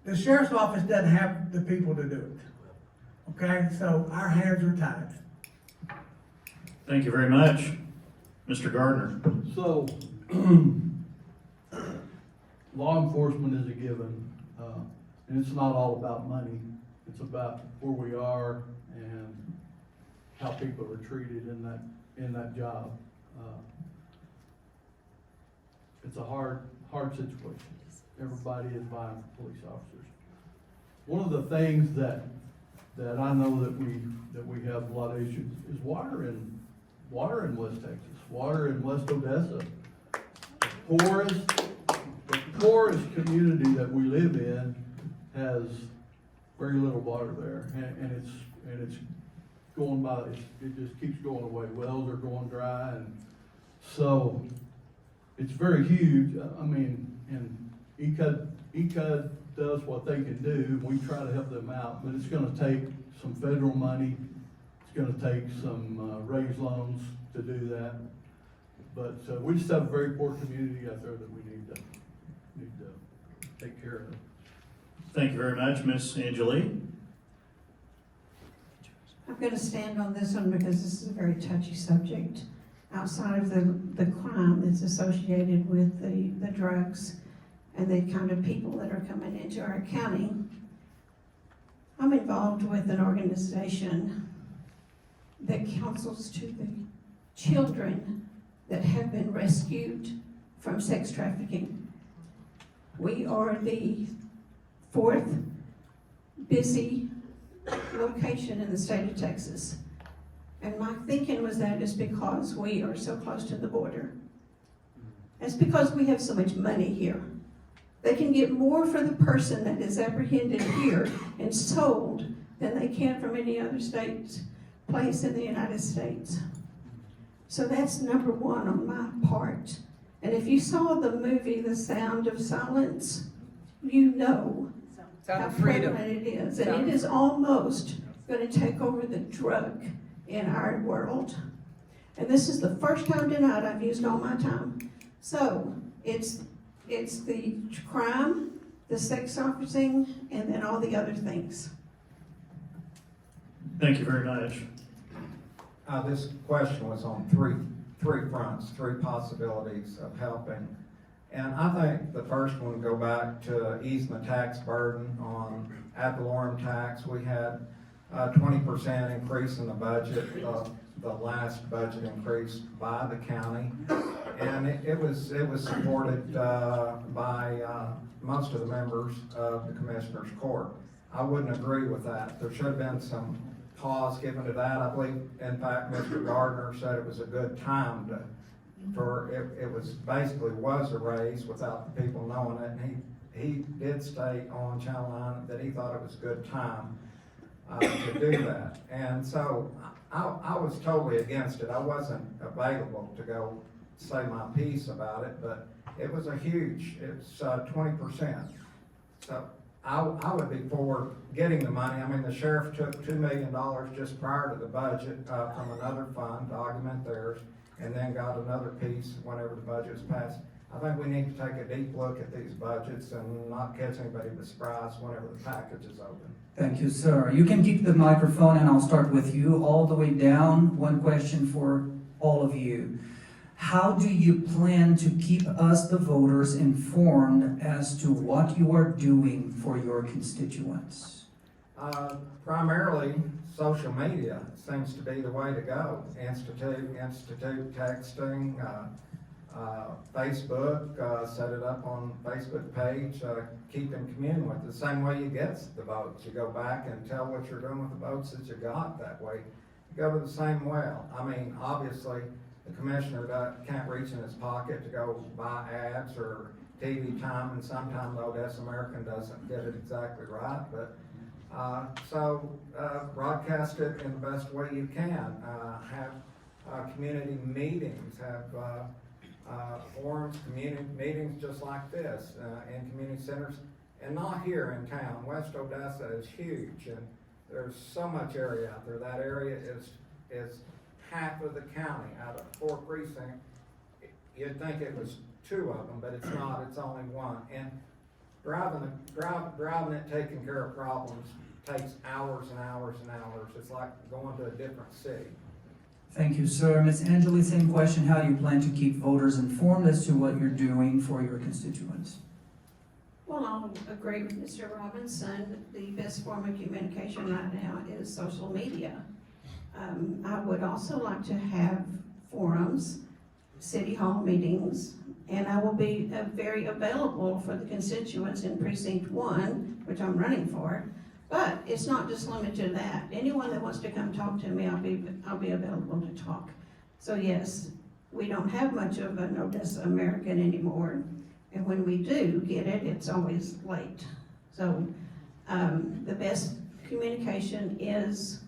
the sheriff's office doesn't have the people to do it. Okay, so our hands are tied. Thank you very much. Mr. Gardner? So, law enforcement is a given, and it's not all about money. It's about where we are and how people are treated in that job. It's a hard situation. Everybody is vying for police officers. One of the things that I know that we have a lot of issues is water in West Texas, water in West Odessa. The poorest community that we live in has very little water there, and it's going by. It just keeps going away. Wells are going dry, and so it's very huge. And ECUD does what they can do. We try to help them out, but it's going to take some federal money. It's going to take some raised loans to do that. But we just have a very poor community out there that we need to take care of. Thank you very much. Ms. Angeline? I'm going to stand on this one because this is a very touchy subject. Outside of the crime that's associated with the drugs, and the kind of people that are coming into our county. I'm involved with an organization that counsels to the children that have been rescued from sex trafficking. We are the 4th busy location in the state of Texas. And my thinking was that is because we are so close to the border. It's because we have so much money here. They can get more for the person that is apprehended here and sold than they can from any other place in the United States. So that's number one on my part. And if you saw the movie The Sound of Silence, you know how prevalent it is. And it is almost going to take over the drug in our world. And this is the first time tonight I've used all my time. So it's the crime, the sex trafficking, and then all the other things. Thank you very much. This question was on three fronts, 3 possibilities of helping. And I think the first one would go back to easing the tax burden on ad valorem tax. We had a 20% increase in the budget, the last budget increase by the county. And it was supported by most of the members of the Commissioners Court. I wouldn't agree with that. There should have been some pause given to that. I believe, in fact, Mr. Gardner said it was a good time it was basically was a raise without the people knowing it. And he did state on Channel 9 that he thought it was a good time to do that. And so I was totally against it. I wasn't available to go say my piece about it, but it was it's 20%. So I would be for getting the money. I mean, the sheriff took $2 million just prior to the budget from another fund to augment theirs, and then got another piece whenever the budget was passed. I think we need to take a deep look at these budgets and not catch anybody by surprise whenever the package is open. Thank you, sir. You can keep the microphone and I'll start with you all the way down. One question for all of you. How do you plan to keep us, the voters, informed as to what you are doing for your constituents? Primarily, social media seems to be the way to go. Institute texting, Facebook, set it up on Facebook page, keep in commune with it. The same way you get the votes. You go back and tell what you're doing with the votes that you got that way. You go to the same well. I mean, obviously, the commissioner can't reach in his pocket to go buy ads or TV time, and sometimes the Odessa American doesn't get it exactly right, but broadcast it in the best way you can. Have community meetings, have forums, community meetings just like this in community centers, and not here in town. West Odessa is huge, and there's so much area out there. That area is half of the county out of 4 precincts. You'd think it was 2 of them, but it's not. It's only 1. And driving it, taking care of problems takes hours and hours and hours. It's like going to a different city. Thank you, sir. Ms. Angeli, same question. How do you plan to keep voters informed as to what you're doing for your constituents? Well, I'll agree with Mr. Robinson. The best form of communication right now is social media. I would also like to have forums, city hall meetings, and I will be very available for the constituents in Precinct 1, which I'm running for. But it's not just limited to that. Anyone that wants to come talk to me, I'll be available to talk. So yes, we don't have much of an Odessa American anymore, and when we do get it, it's always late. So the best communication is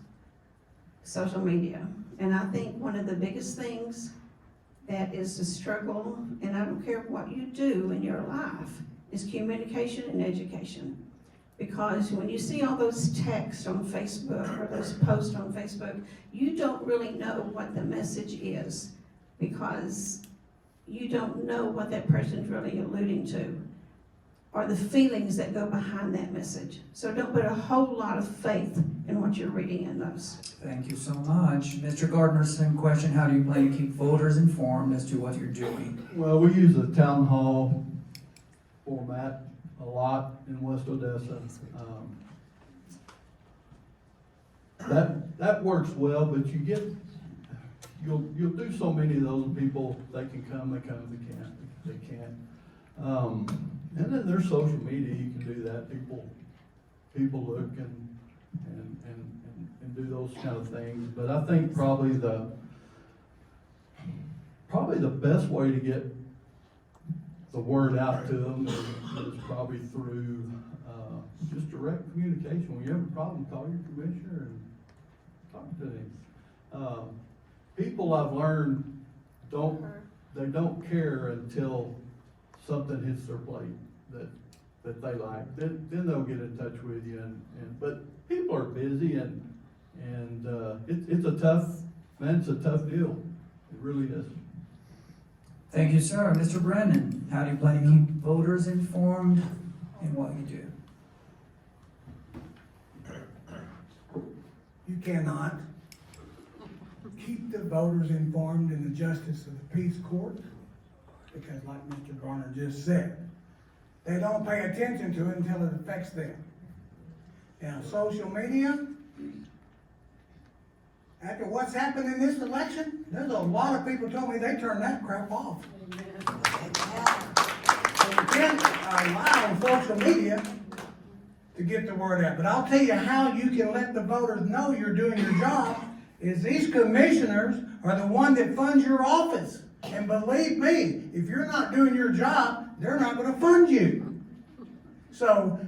social media. And I think one of the biggest things that is the struggle, and I don't care what you do in your life, is communication and education. Because when you see all those texts on Facebook or those posts on Facebook, you don't really know what the message is, because you don't know what that person's really alluding to, or the feelings that go behind that message. So don't put a whole lot of faith in what you're reading in those. Thank you so much. Mr. Gardner, same question. How do you plan to keep voters informed as to what you're doing? Well, we use a town hall format a lot in West Odessa. That works well, but you'll do so many of those people, they can come, they can't. And then there's social media, you can do that, people look and do those kind of things. But I think probably the best way to get the word out to them is probably through, just direct communication. When you have a problem, call your commissioner and talk to him. People I've learned they don't care until something hits their plate that they like. Then they'll get in touch with you but people are busy and it's a tough deal. It really is. Thank you, sir. Mr. Brennan, how do you plan to keep voters informed in what you do? You cannot keep the voters informed in the justice of the peace court, because like Mr. Garner just said, they don't pay attention to it until it affects them. Now, social media, after what's happened in this election, there's a lot of people told me they turned that crap off. They didn't allow on social media to get the word out. But I'll tell you how you can let the voters know you're doing your job is these commissioners are the one that funds your office. And believe me, if you're not doing your job, they're not going to fund you. So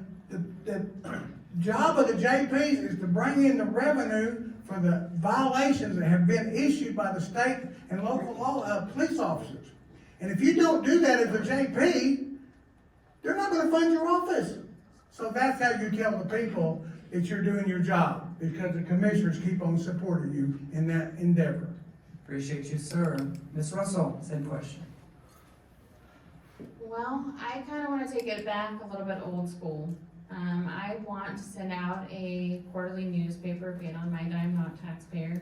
the job of the JPs is to bring in the revenue for the violations that have been issued by the state and local police officers. And if you don't do that as a JP, they're not going to fund your office. So that's how you tell the people that you're doing your job, because the commissioners keep on supporting you in that endeavor. Appreciate you, sir. Ms. Russell, same question. Well, I kind of want to take it back a little bit old school. I want to send out a quarterly newspaper, paid on my dime, not taxpayer,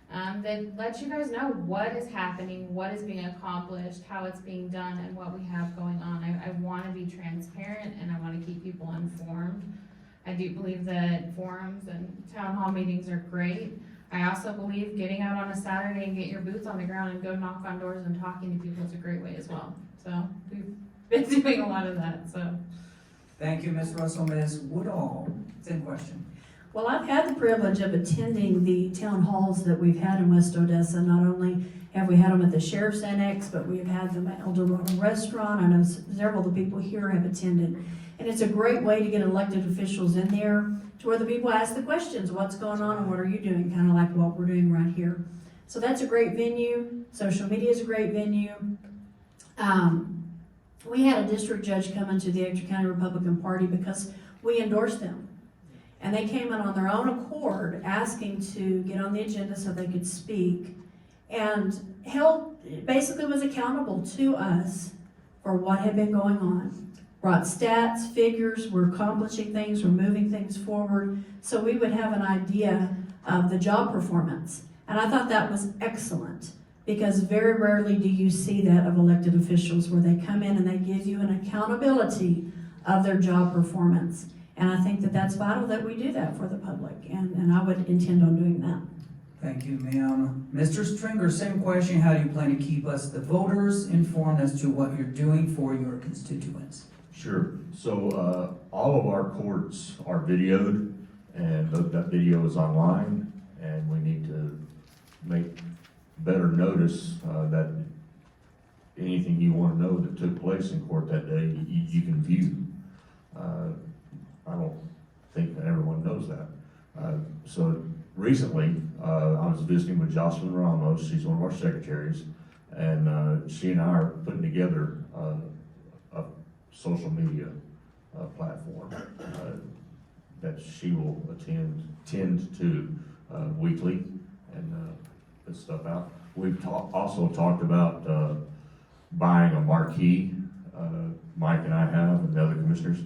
that lets you guys know what is happening, what is being accomplished, how it's being done, and what we have going on. I want to be transparent, and I want to keep people informed. I do believe that forums and town hall meetings are great. I also believe getting out on a Saturday and get your boots on the ground and go knock on doors and talking to people is a great way as well. So we've been doing a lot of that, so. Thank you, Ms. Russell. Ms. Woodall, same question. Well, I've had the privilege of attending the town halls that we've had in West Odessa. Not only have we had them at the Sheriff's Annex, but we've had them at El Dorado Restaurant. I know several of the people here have attended. And it's a great way to get elected officials in there to where the people ask the questions, what's going on and what are you doing? Kind of like what we're doing right here. So that's a great venue. Social media is a great venue. We had a district judge come into the Ector County Republican Party because we endorsed them. And they came in on their own accord asking to get on the agenda so they could speak, and basically was accountable to us for what had been going on. Brought stats, figures, we're accomplishing things, we're moving things forward, so we would have an idea of the job performance. And I thought that was excellent, because very rarely do you see that of elected officials where they come in and they give you an accountability of their job performance. And I think that that's vital that we do that for the public, and I would intend on doing that. Thank you, ma'am. Mr. Stringer, same question. How do you plan to keep us, the voters, informed as to what you're doing for your constituents? Sure. So all of our courts are videoed, and that video is online, and we need to make better notice that anything you want to know that took place in court that day, you can view. I don't think that everyone knows that. So recently, I was visiting with Jocelyn Ramos. She's one of our secretaries, and she and I are putting together a social media platform that she will tend to weekly and put stuff out. We've also talked about buying a marquee, Mike and I have, and the other commissioners,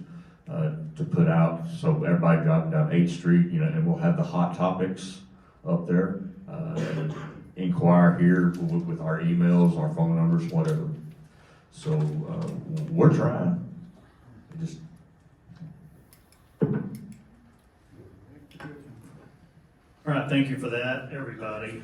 to put out, so everybody driving down 8th Street, and we'll have the hot topics up there. Inquire here with our emails, our phone numbers, whatever. So we're trying. just, All right, thank you for that, everybody.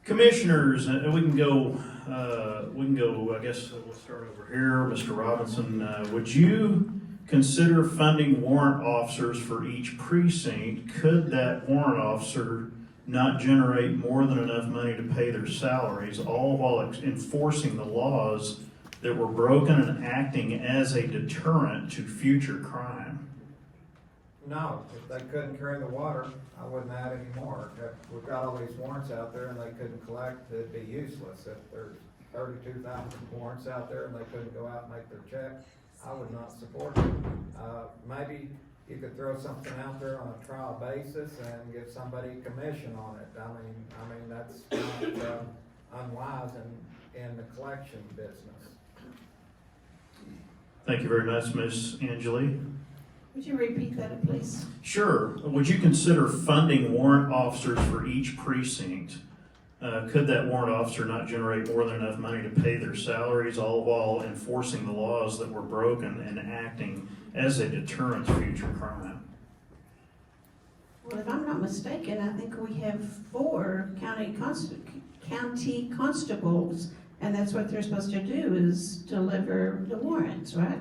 Commissioners, we can go, I guess we'll start over here. Mr. Robinson, would you consider funding warrant officers for each precinct? Could that warrant officer not generate more than enough money to pay their salaries, all while enforcing the laws that were broken and acting as a deterrent to future crime? No, if they couldn't carry the water, I wouldn't add any more. If we've got all these warrants out there and they couldn't collect, it'd be useless. If there's 32,000 warrants out there and they couldn't go out and make their check, I would not support it. Maybe you could throw something out there on a trial basis and give somebody commission on it. I mean, that's not unwise in the collection business. Thank you very much, Ms. Angeli. Would you repeat that, please? Sure. Would you consider funding warrant officers for each precinct? Could that warrant officer not generate more than enough money to pay their salaries, all while enforcing the laws that were broken and acting as a deterrent to future crime? Well, if I'm not mistaken, I think we have 4 county constables, and that's what they're supposed to do, is deliver the warrants, right?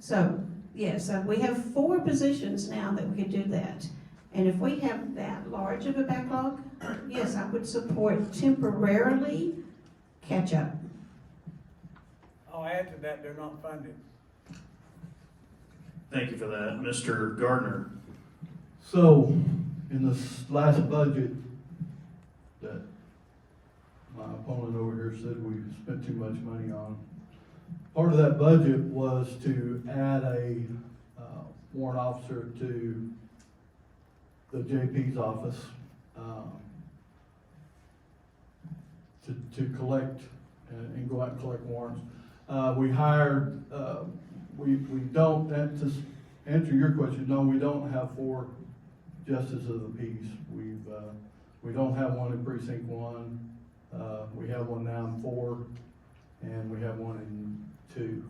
So, yes, we have 4 positions now that we could do that. And if we have that large of a backlog, yes, I would support temporarily catch up. I'll add to that, they're not funded. Thank you for that. Mr. Gardner. So, in this last budget that my opponent over here said we spent too much money on, part of that budget was to add a warrant officer to the JP's office to collect and go out and collect warrants. We hired, we don't, to answer your question, no, we don't have 4 justices of the peace. We don't have one in precinct 1. We have one now in 4, and we have one in 2.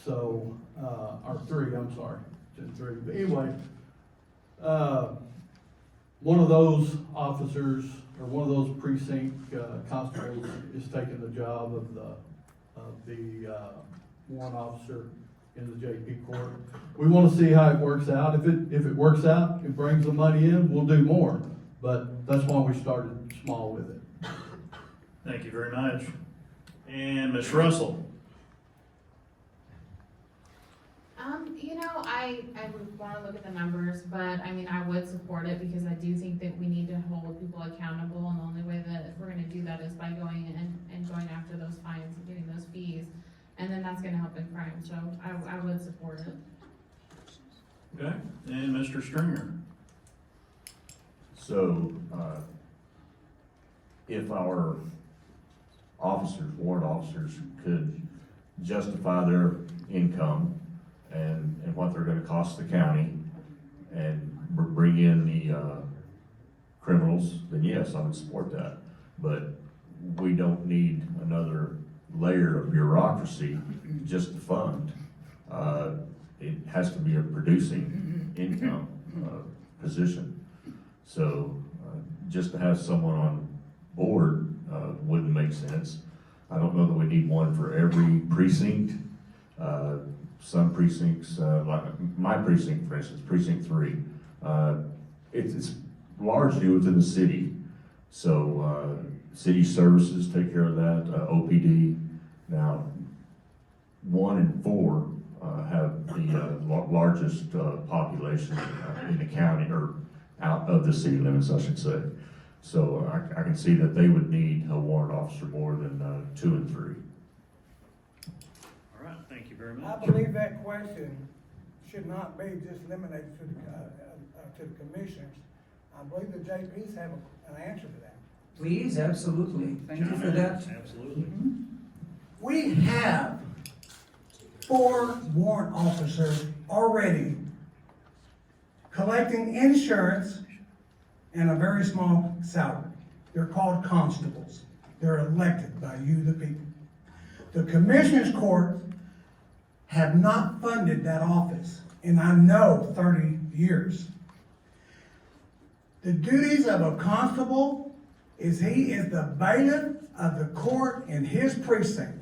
So, or 3, I'm sorry, in 3. But anyway, one of those officers, or one of those precinct constables is taking the job of the warrant officer in the JP court. We want to see how it works out. If it works out, it brings the money in, we'll do more. But that's why we started small with it. Thank you very much. And Ms. Russell. I would want to look at the numbers, but I mean, I would support it because I do think that we need to hold people accountable, and the only way that we're going to do that is by going in and going after those fines and getting those fees, and then that's going to help in crime, so I would support it. Okay. And Mr. Stringer. so, if our officers, warrant officers, could justify their income and what they're gonna cost the county and bring in the criminals, then yes, I would support that. But we don't need another layer of bureaucracy just to fund. It has to be a producing income position. So just to have someone on board wouldn't make sense. I don't know that we need one for every precinct. Some precincts, like my precinct, for instance, precinct 3, it's largely within the city. So city services take care of that, OPD. Now, 1 and 4 have the largest population in the county, or out of the city limits, I should say. So I can see that they would need a warrant officer more than 2 and 3. All right, thank you very I much. believe that question should not be just limited to the commissioners. I believe the JPs have an answer to that. Please, absolutely. Thank you for that. Absolutely. We have 4 warrant officers already collecting insurance and a very small salary. They're called constables. They're elected by you, the people. The commissioners court have not funded that office, and I know 30 years. The duties of a constable is he is the bailiff of the court in his precinct.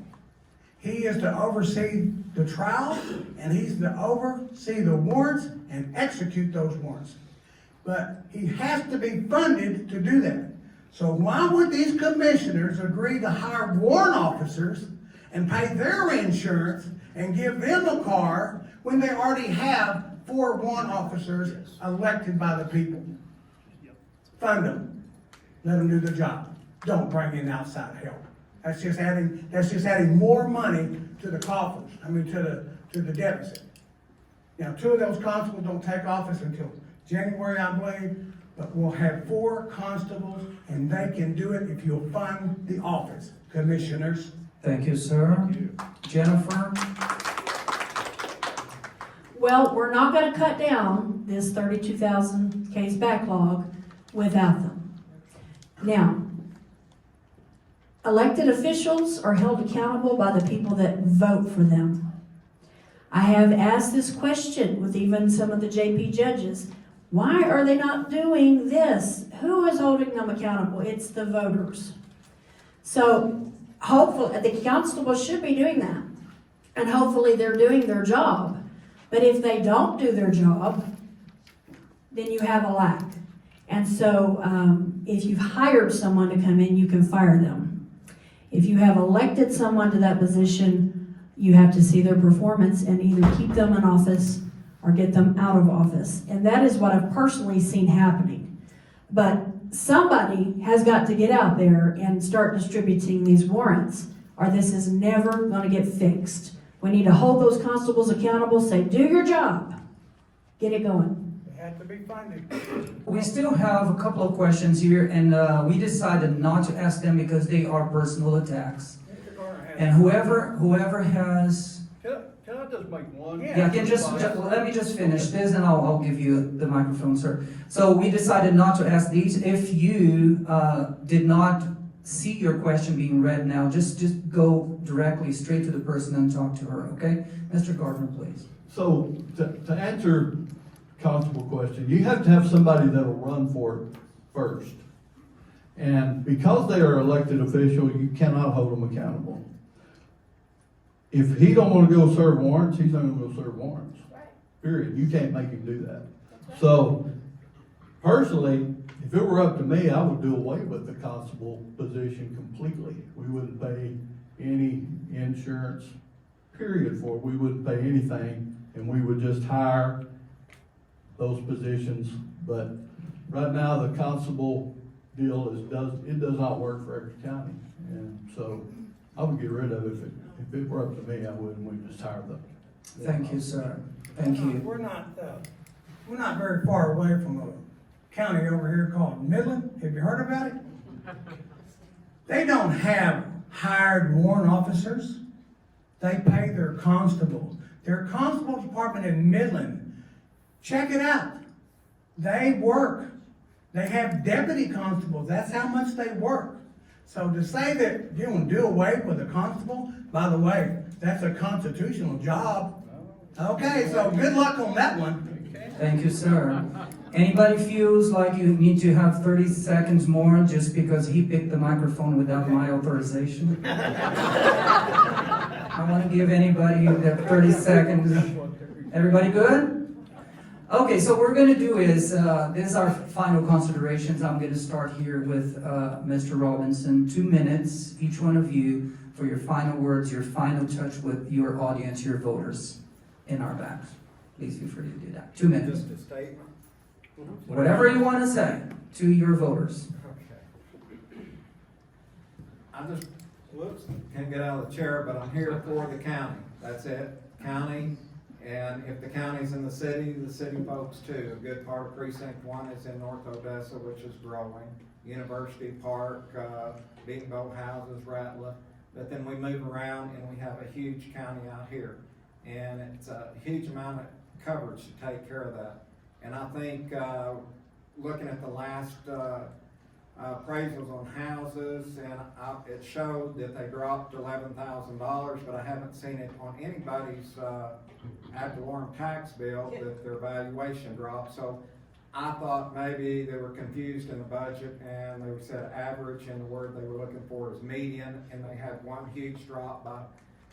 He is to oversee the trial, and he's to oversee the warrants and execute those warrants. But he has to be funded to do that. So why would these commissioners agree to hire warrant officers and pay their insurance and give them a car when they already have 4 warrant officers elected by the people? Fund them. Let them do the job. Don't bring in outside help. That's just adding more money to the coffers, to the deficit. Now, 2 of those constables don't take office until January, I believe, but we'll have 4 constables, and they can do it if you'll fund the office, commissioners. Thank you, sir. Jennifer? Well, we're not gonna cut down this 32,000 case backlog without them. Now, elected officials are held accountable by the people that vote for them. I have asked this question with even some of the JP judges. Why are they not doing this? Who is holding them accountable? It's the voters. So hopefully, the constables should be doing that. And hopefully they're doing their job. But if they don't do their job, then you have a lack. And so if you've hired someone to come in, you can fire them. If you have elected someone to that position, you have to see their performance and either keep them in office or get them out of office. And that is what I've personally seen happening. But somebody has got to get out there and start distributing these warrants, or this is never going to get fixed. We need to hold those constables accountable, say, do your job. Get it going. They have to be funded. We still have a couple of questions here, and we decided not to ask them because they are personal attacks. And whoever has... Can I just make one? Yeah, let me just finish this, and I'll give you the microphone, sir. So we decided not to ask these. If you did not see your question being read now, just go directly straight to the person and talk to her, okay? Mr. Gardner, please. So, to answer Constable question, you have to have somebody that'll run for it first. And because they are elected official, you cannot hold them accountable. If he don't want to go serve warrants, he's not going to go serve warrants. Period. You can't make him do that. So, personally, if it were up to me, I would do away with the constable position completely. We wouldn't pay any insurance, period, for it. We wouldn't pay anything, and we would just hire those positions. But right now, the constable deal does not work for Ector County, and so I would get rid of it. If it were up to me, I wouldn't. We'd just hire them. Thank you, sir. Thank you. We're not very far away from a county over here called Midland. Have you heard about it? They don't have hired warrant officers. They pay their constables. Their constable department in Midland, check it out. They work. They have deputy constables. That's how much they work. So to say that you want to do away with a constable, by the way, that's a constitutional job. Okay, so good luck on that one. Thank you, sir. Anybody feels like you need to have 30 seconds more just because he picked the microphone without my authorization? I want to give anybody that 30 seconds. Everybody good? Okay, so what we're going to do is, this is our final considerations. I'm going to start here with Mr. Robinson. 2 minutes, each one of you, for your final words, your final touch with your audience, your voters in our backs. Please feel free to do that. 2 minutes. Just a statement? Whatever you want to say to your voters. Okay. I just, can't get out of the chair, but I'm here for the county. That's it. County, and if the county's in the city folks too. A good part of precinct 1 is in North Odessa, which is growing. University Park, Beaton Boat Houses, Rattler. But then we move around and we have a huge county out here. And it's a huge amount of coverage to take care of that. And I think, looking at the last appraisals on houses, and it showed that they dropped $11,000, but I haven't seen it on anybody's ad valorem tax bill that their valuation dropped. So I thought maybe they were confused in the budget and they said average, and the word they were looking for is median, and they had one huge drop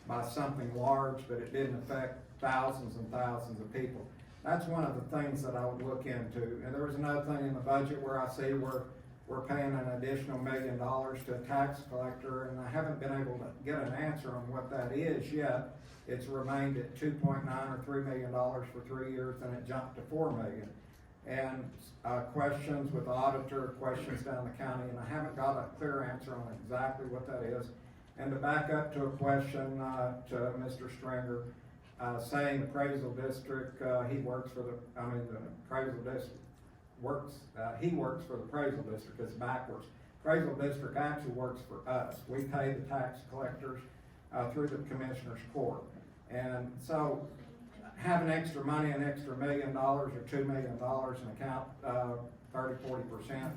by something large, but it didn't affect thousands and thousands of people. That's one of the things that I would look into. And there was another thing in the budget where I see we're paying an additional $1 million to a tax collector, and I haven't been able to get an answer on what that is yet. It's remained at 2.9 or $3 million for 3 years, then it jumped to $4 million. And questions with the auditor, questions down the county, and I haven't got a clear answer on exactly what that is. And to back up to a question to Mr. Stringer, saying the appraisal district, he works for the appraisal district he works for the appraisal district. It's backwards. Appraisal district actually works for us. We pay the tax collectors through the commissioner's court. And so having extra money, an extra $1 million or $2 million in account, 30–40%,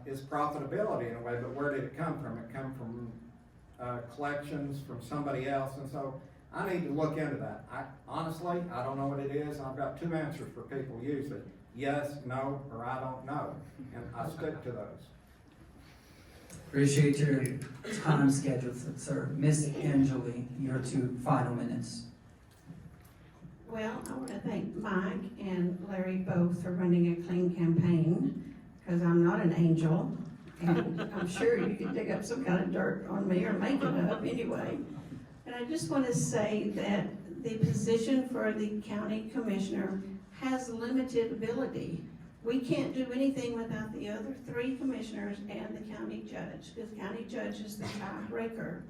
is profitability in a way, but where did it come from? It come from collections from somebody else, and so I need to look into that. Honestly, I don't know what it is. I've got 2 answers for people usually: yes, no, or I don't know, and I stick to those. Appreciate your time schedule, sir. Miss Angeli, your 2 final minutes. Well, I want to thank Mike and Larry both for running a clean campaign, because I'm not an angel, and I'm sure you could dig up some kind of dirt on me or make it up anyway. And I just want to say that the position for the county commissioner has limited ability. We can't do anything without the other 3 commissioners and the county judge, because the county judge is the tiebreaker.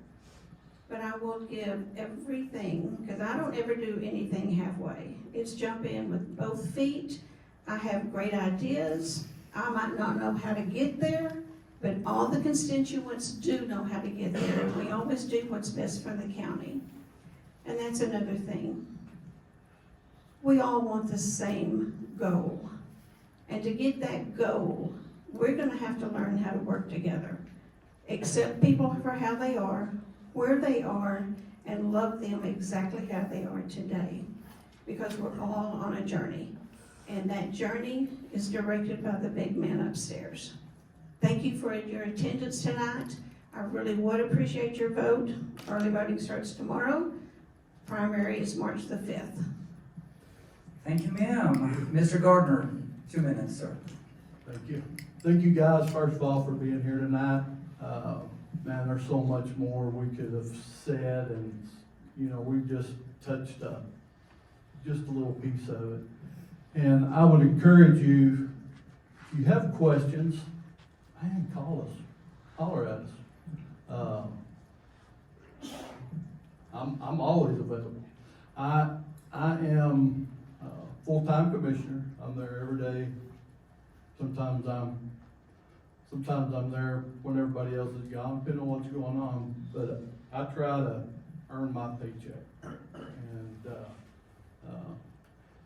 But I will give everything, because I don't ever do anything halfway. It's jump in with both feet. I have great ideas. I might not know how to get there, but all the constituents do know how to get there, and we always do what's best for the county. And that's another thing. We all want the same goal. And to get that goal, we're gonna have to learn how to work together. Accept people for how they are, where they are, and love them exactly how they are today. Because we're all on a journey. And that journey is directed by the big man upstairs. Thank you for your attendance tonight. I really would appreciate your vote. Early voting starts tomorrow. Primary is March the 5th. Thank you, ma'am. Mr. Gardner, 2 minutes, sir. Thank you. Thank you guys, first of all, for being here tonight. Man, there's so much more we could have said, and, we just touched just a little piece of it. And I would encourage you, if you have questions, man, call us, holler at us. I'm always available. I am a full-time commissioner. I'm there every day. Sometimes I'm there when everybody else is gone, depending on what's going on. But I try to earn my paycheck, and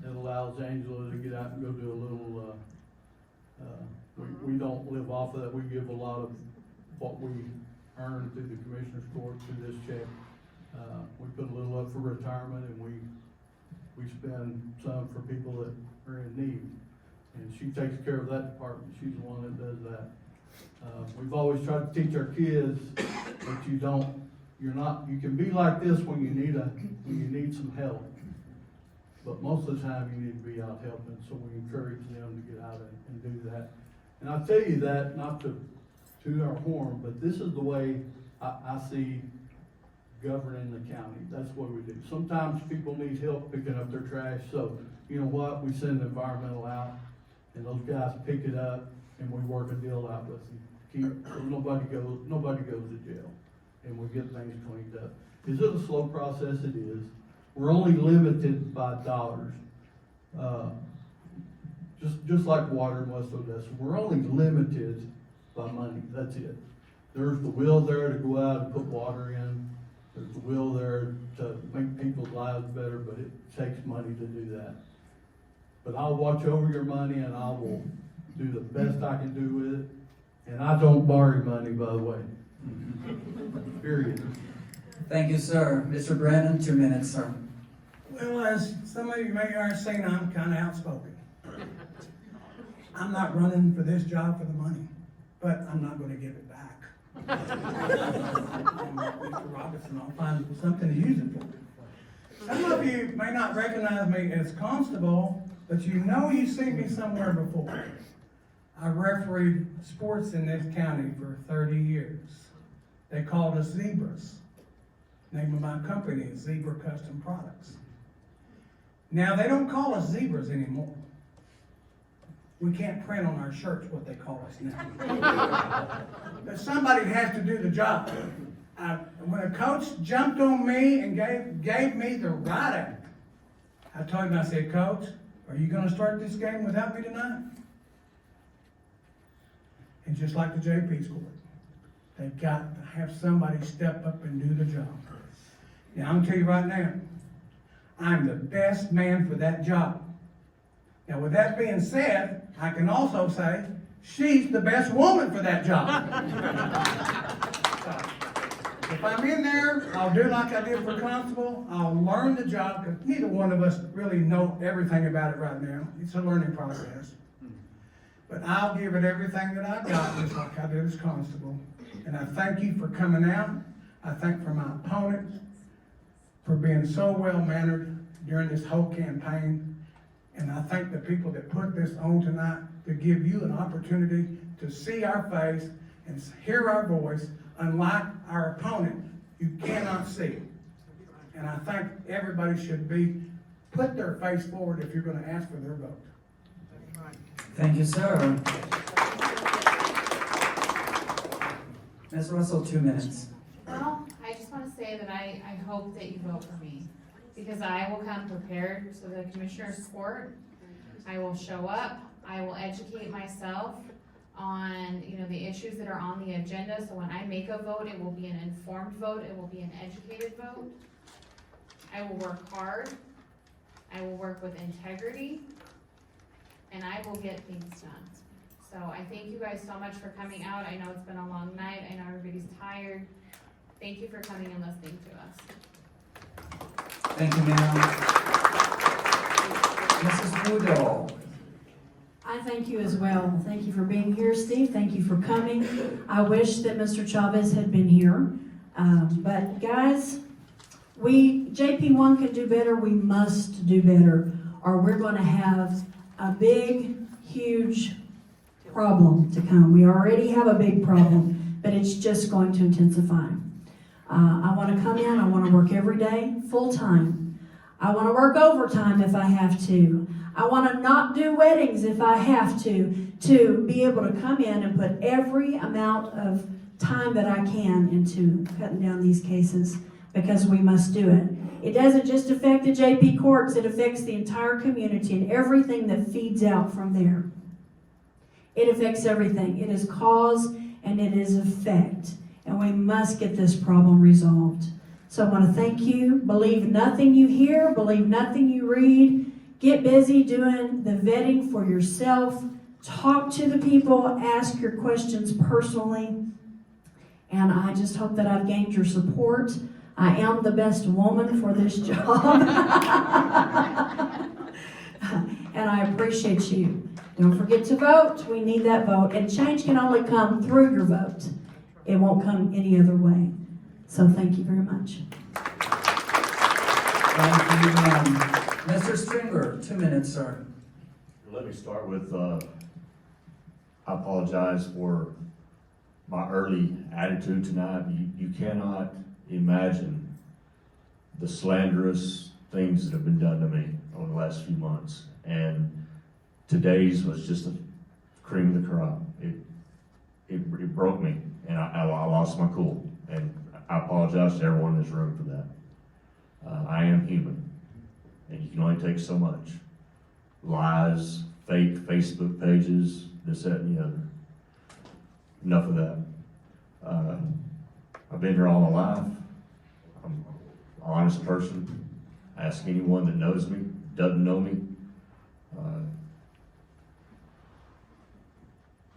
it allows Angela to get out and go do a little. We don't live off of that. We give a lot of what we earn through the commissioner's court through this check. We put a little up for retirement, and we spend some for people that are in need. And she takes care of that department. She's the one that does that. We've always tried to teach our kids that you can be like this when you need some help. But most of the time you need to be out helping, so we encourage them to get out and do that. And I tell you that, not to toot our horn, but this is the way I see governing the county. That's what we do. Sometimes people need help picking up their trash, so you know what? We send environmental out, and those guys pick it up, and we work a deal out with them. So nobody goes to jail, and we get things cleaned up. Is it a slow process? It is. We're only limited by dollars. Just like water in West Odessa, we're only limited by money. That's it. There's the will there to go out and put water in. There's the will there to make people's lives better, but it takes money to do that. But I'll watch over your money, and I will do the best I can do with it. And I don't borrow money, by the way. Period. Thank you, sir. Mr. Brennan, 2 minutes, sir. Well, as some of you may already seen, I'm kind of outspoken. I'm not running for this job for the money, but I'm not going to give it back. Mr. Robinson, I'll find something to use it for. Some of you may not recognize me as constable, but you know you've seen me somewhere before. I refereed sports in this county for 30 years. They called us Zebras. Name of my company is Zebra Custom Products. Now, they don't call us Zebras anymore. We can't print on our shirts what they call us now. But somebody has to do the job. When a coach jumped on me and gave me the writing, I told him, I said, Coach, are you going to start this game without me tonight? And just like the JP scored, they've got to have somebody step up and do the job. Now, I'm going to tell you right now, I'm the best man for that job. Now, with that being said, I can also say she's the best woman for that job. So, if I'm in there, I'll do like I did for constable. I'll learn the job, because neither one of us really know everything about it right now. It's a learning process. But I'll give it everything that I got, just like I did as constable. And I thank you for coming out. I thank for my opponent for being so well-mannered during this whole campaign. And I thank the people that put this on tonight to give you an opportunity to see our face and hear our voice. Unlike our opponent, you cannot see. And I think everybody should put their face forward if you're going to ask for their vote. Thank you, sir. Ms. Russell, 2 minutes. Well, I just want to say that I hope that you vote for me, because I will come prepared to the Commissioner's Court. I will show up. I will educate myself on, the issues that are on the agenda. So when I make a vote, it will be an informed vote. It will be an educated vote. I will work hard. I will work with integrity. And I will get things done. So I thank you guys so much for coming out. I know it's been a long night. I know everybody's tired. Thank you for coming and listening to us. Thank you, ma'am. Mrs. Woodall. I thank you as well. Thank you for being here, Steve. Thank you for coming. I wish that Mr. Chavez had been here. But guys, JP1 can do better. We must do better, or we're going to have a big, huge problem to come. We already have a big problem, but it's just going to intensify. I want to come in. I want to work every day, full time. I want to work overtime if I have to. I want to not do weddings if I have to be able to come in and put every amount of time that I can into cutting down these cases, because we must do it. It doesn't just affect the JP courts, it affects the entire community and everything that feeds out from there. It affects everything. It is cause and it is effect. And we must get this problem resolved. So I want to thank you. Believe nothing you hear, believe nothing you read. Get busy doing the vetting for yourself. Talk to the people, ask your questions personally. And I just hope that I've gained your support. I am the best woman for this job. And I appreciate you. Don't forget to vote. We need that vote. And change can only come through your vote. It won't come any other way. So thank you very much. Thank you, ma'am. Mr. Stringer, 2 minutes, sir. Let me start with, I apologize for my early attitude tonight. You cannot imagine the slanderous things that have been done to me over the last few months. And today's was just a cream of the crop. It broke me, and I lost my cool. And I apologize to everyone in this room for that. I am human, and you can only take so much. Lies, fake Facebook pages, this, that, and the other. Enough of that. I've been here all my life. I'm an honest person. Ask anyone that knows me, doesn't know me.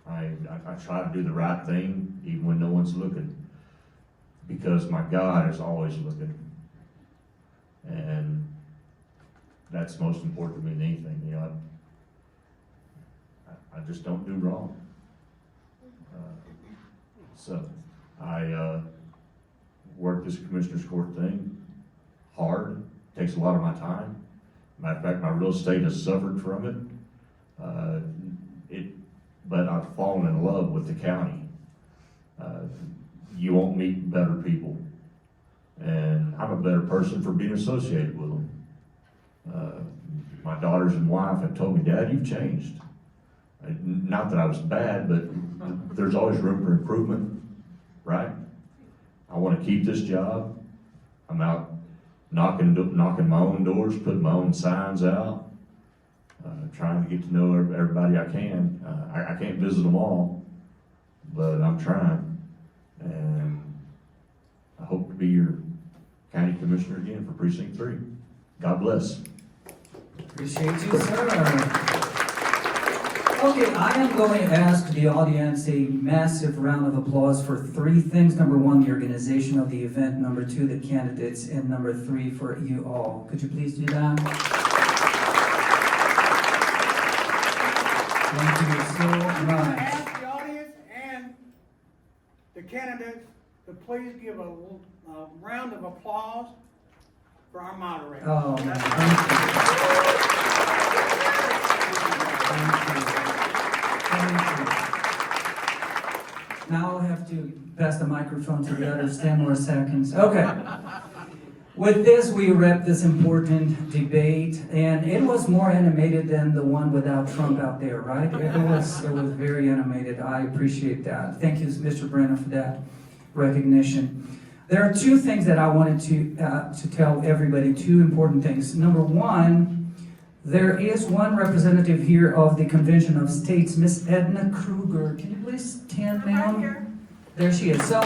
I I try to do the right thing even when no one's looking, because my God is always looking. And that's most important to me than anything, you know. I just don't do wrong. So I work this commissioner's court thing hard, takes a lot of my time. Matter of fact, my real estate has suffered from it. But I've fallen in love with the county. You won't meet better people. And I'm a better person for being associated with them. My daughters and wife have told me, Dad, you've changed. Not that I was bad, but there's always room for improvement, right? I want to keep this job. I'm out knocking my own doors, putting my own signs out, trying to get to know everybody I can. I can't visit them all, but I'm trying. And I hope to be your county commissioner again for Precinct 3. God bless. Appreciate you, sir. Okay, I am going to ask the audience a massive round of applause for 3 things. Number 1, the organization of the event. Number 2, the candidates. And number 3, for you all. Could you please do that? Thank you so much. Ask the audience and the candidates to please give a round of applause for our moderator. Oh, thank you. Thank you. Now I'll have to pass the microphone to the others 10 more seconds. Okay. With this, we wrap this important debate, and it was more animated than the one without Trump out there, right? It was very animated. I appreciate that. Thank you, Mr. Brenner, for that recognition. There are 2 things that I wanted to tell everybody, 2 important things. Number 1, there is one representative here of the Convention of States, Miss Edna Kruger. Can you please stand, ma'am? There she is. So,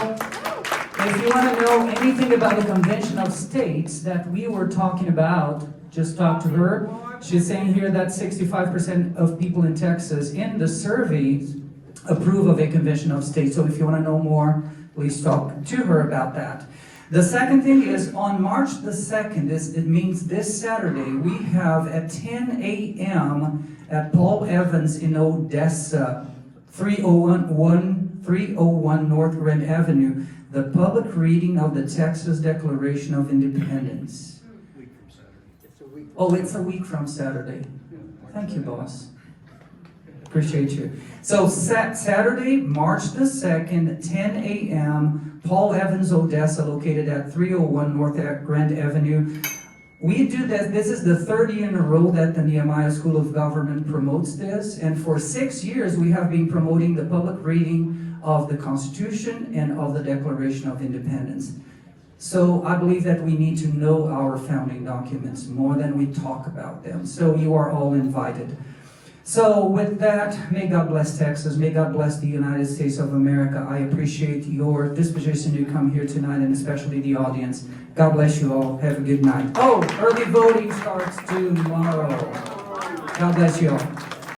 if you want to know anything about the Convention of States that we were talking about, just talk to her. She's saying here that 65% of people in Texas in the surveys approve of a Convention of States. So if you want to know more, please talk to her about that. The second thing is on March the 2nd, it means this Saturday, we have at 10 a.m. at Paul Evans in Odessa, 301 North Grand Avenue, the public reading of the Texas Declaration of Independence. Oh, it's a week from Saturday. Thank you, boss. Appreciate you. So Saturday, March the 2nd, 10 a.m., Paul Evans, Odessa, located at 301 North Grand Avenue. We do this. This is the 3rd year in a row that the Nehemiah School of Government promotes this. And for 6 years, we have been promoting the public reading of the Constitution and of the Declaration of Independence. So I believe that we need to know our founding documents more than we talk about them. So you are all invited. So with that, may God bless Texas. May God bless the United States of America. I appreciate your disposition to come here tonight, and especially the audience. God bless you all. Have a good night. Oh, early voting starts tomorrow. God bless you all.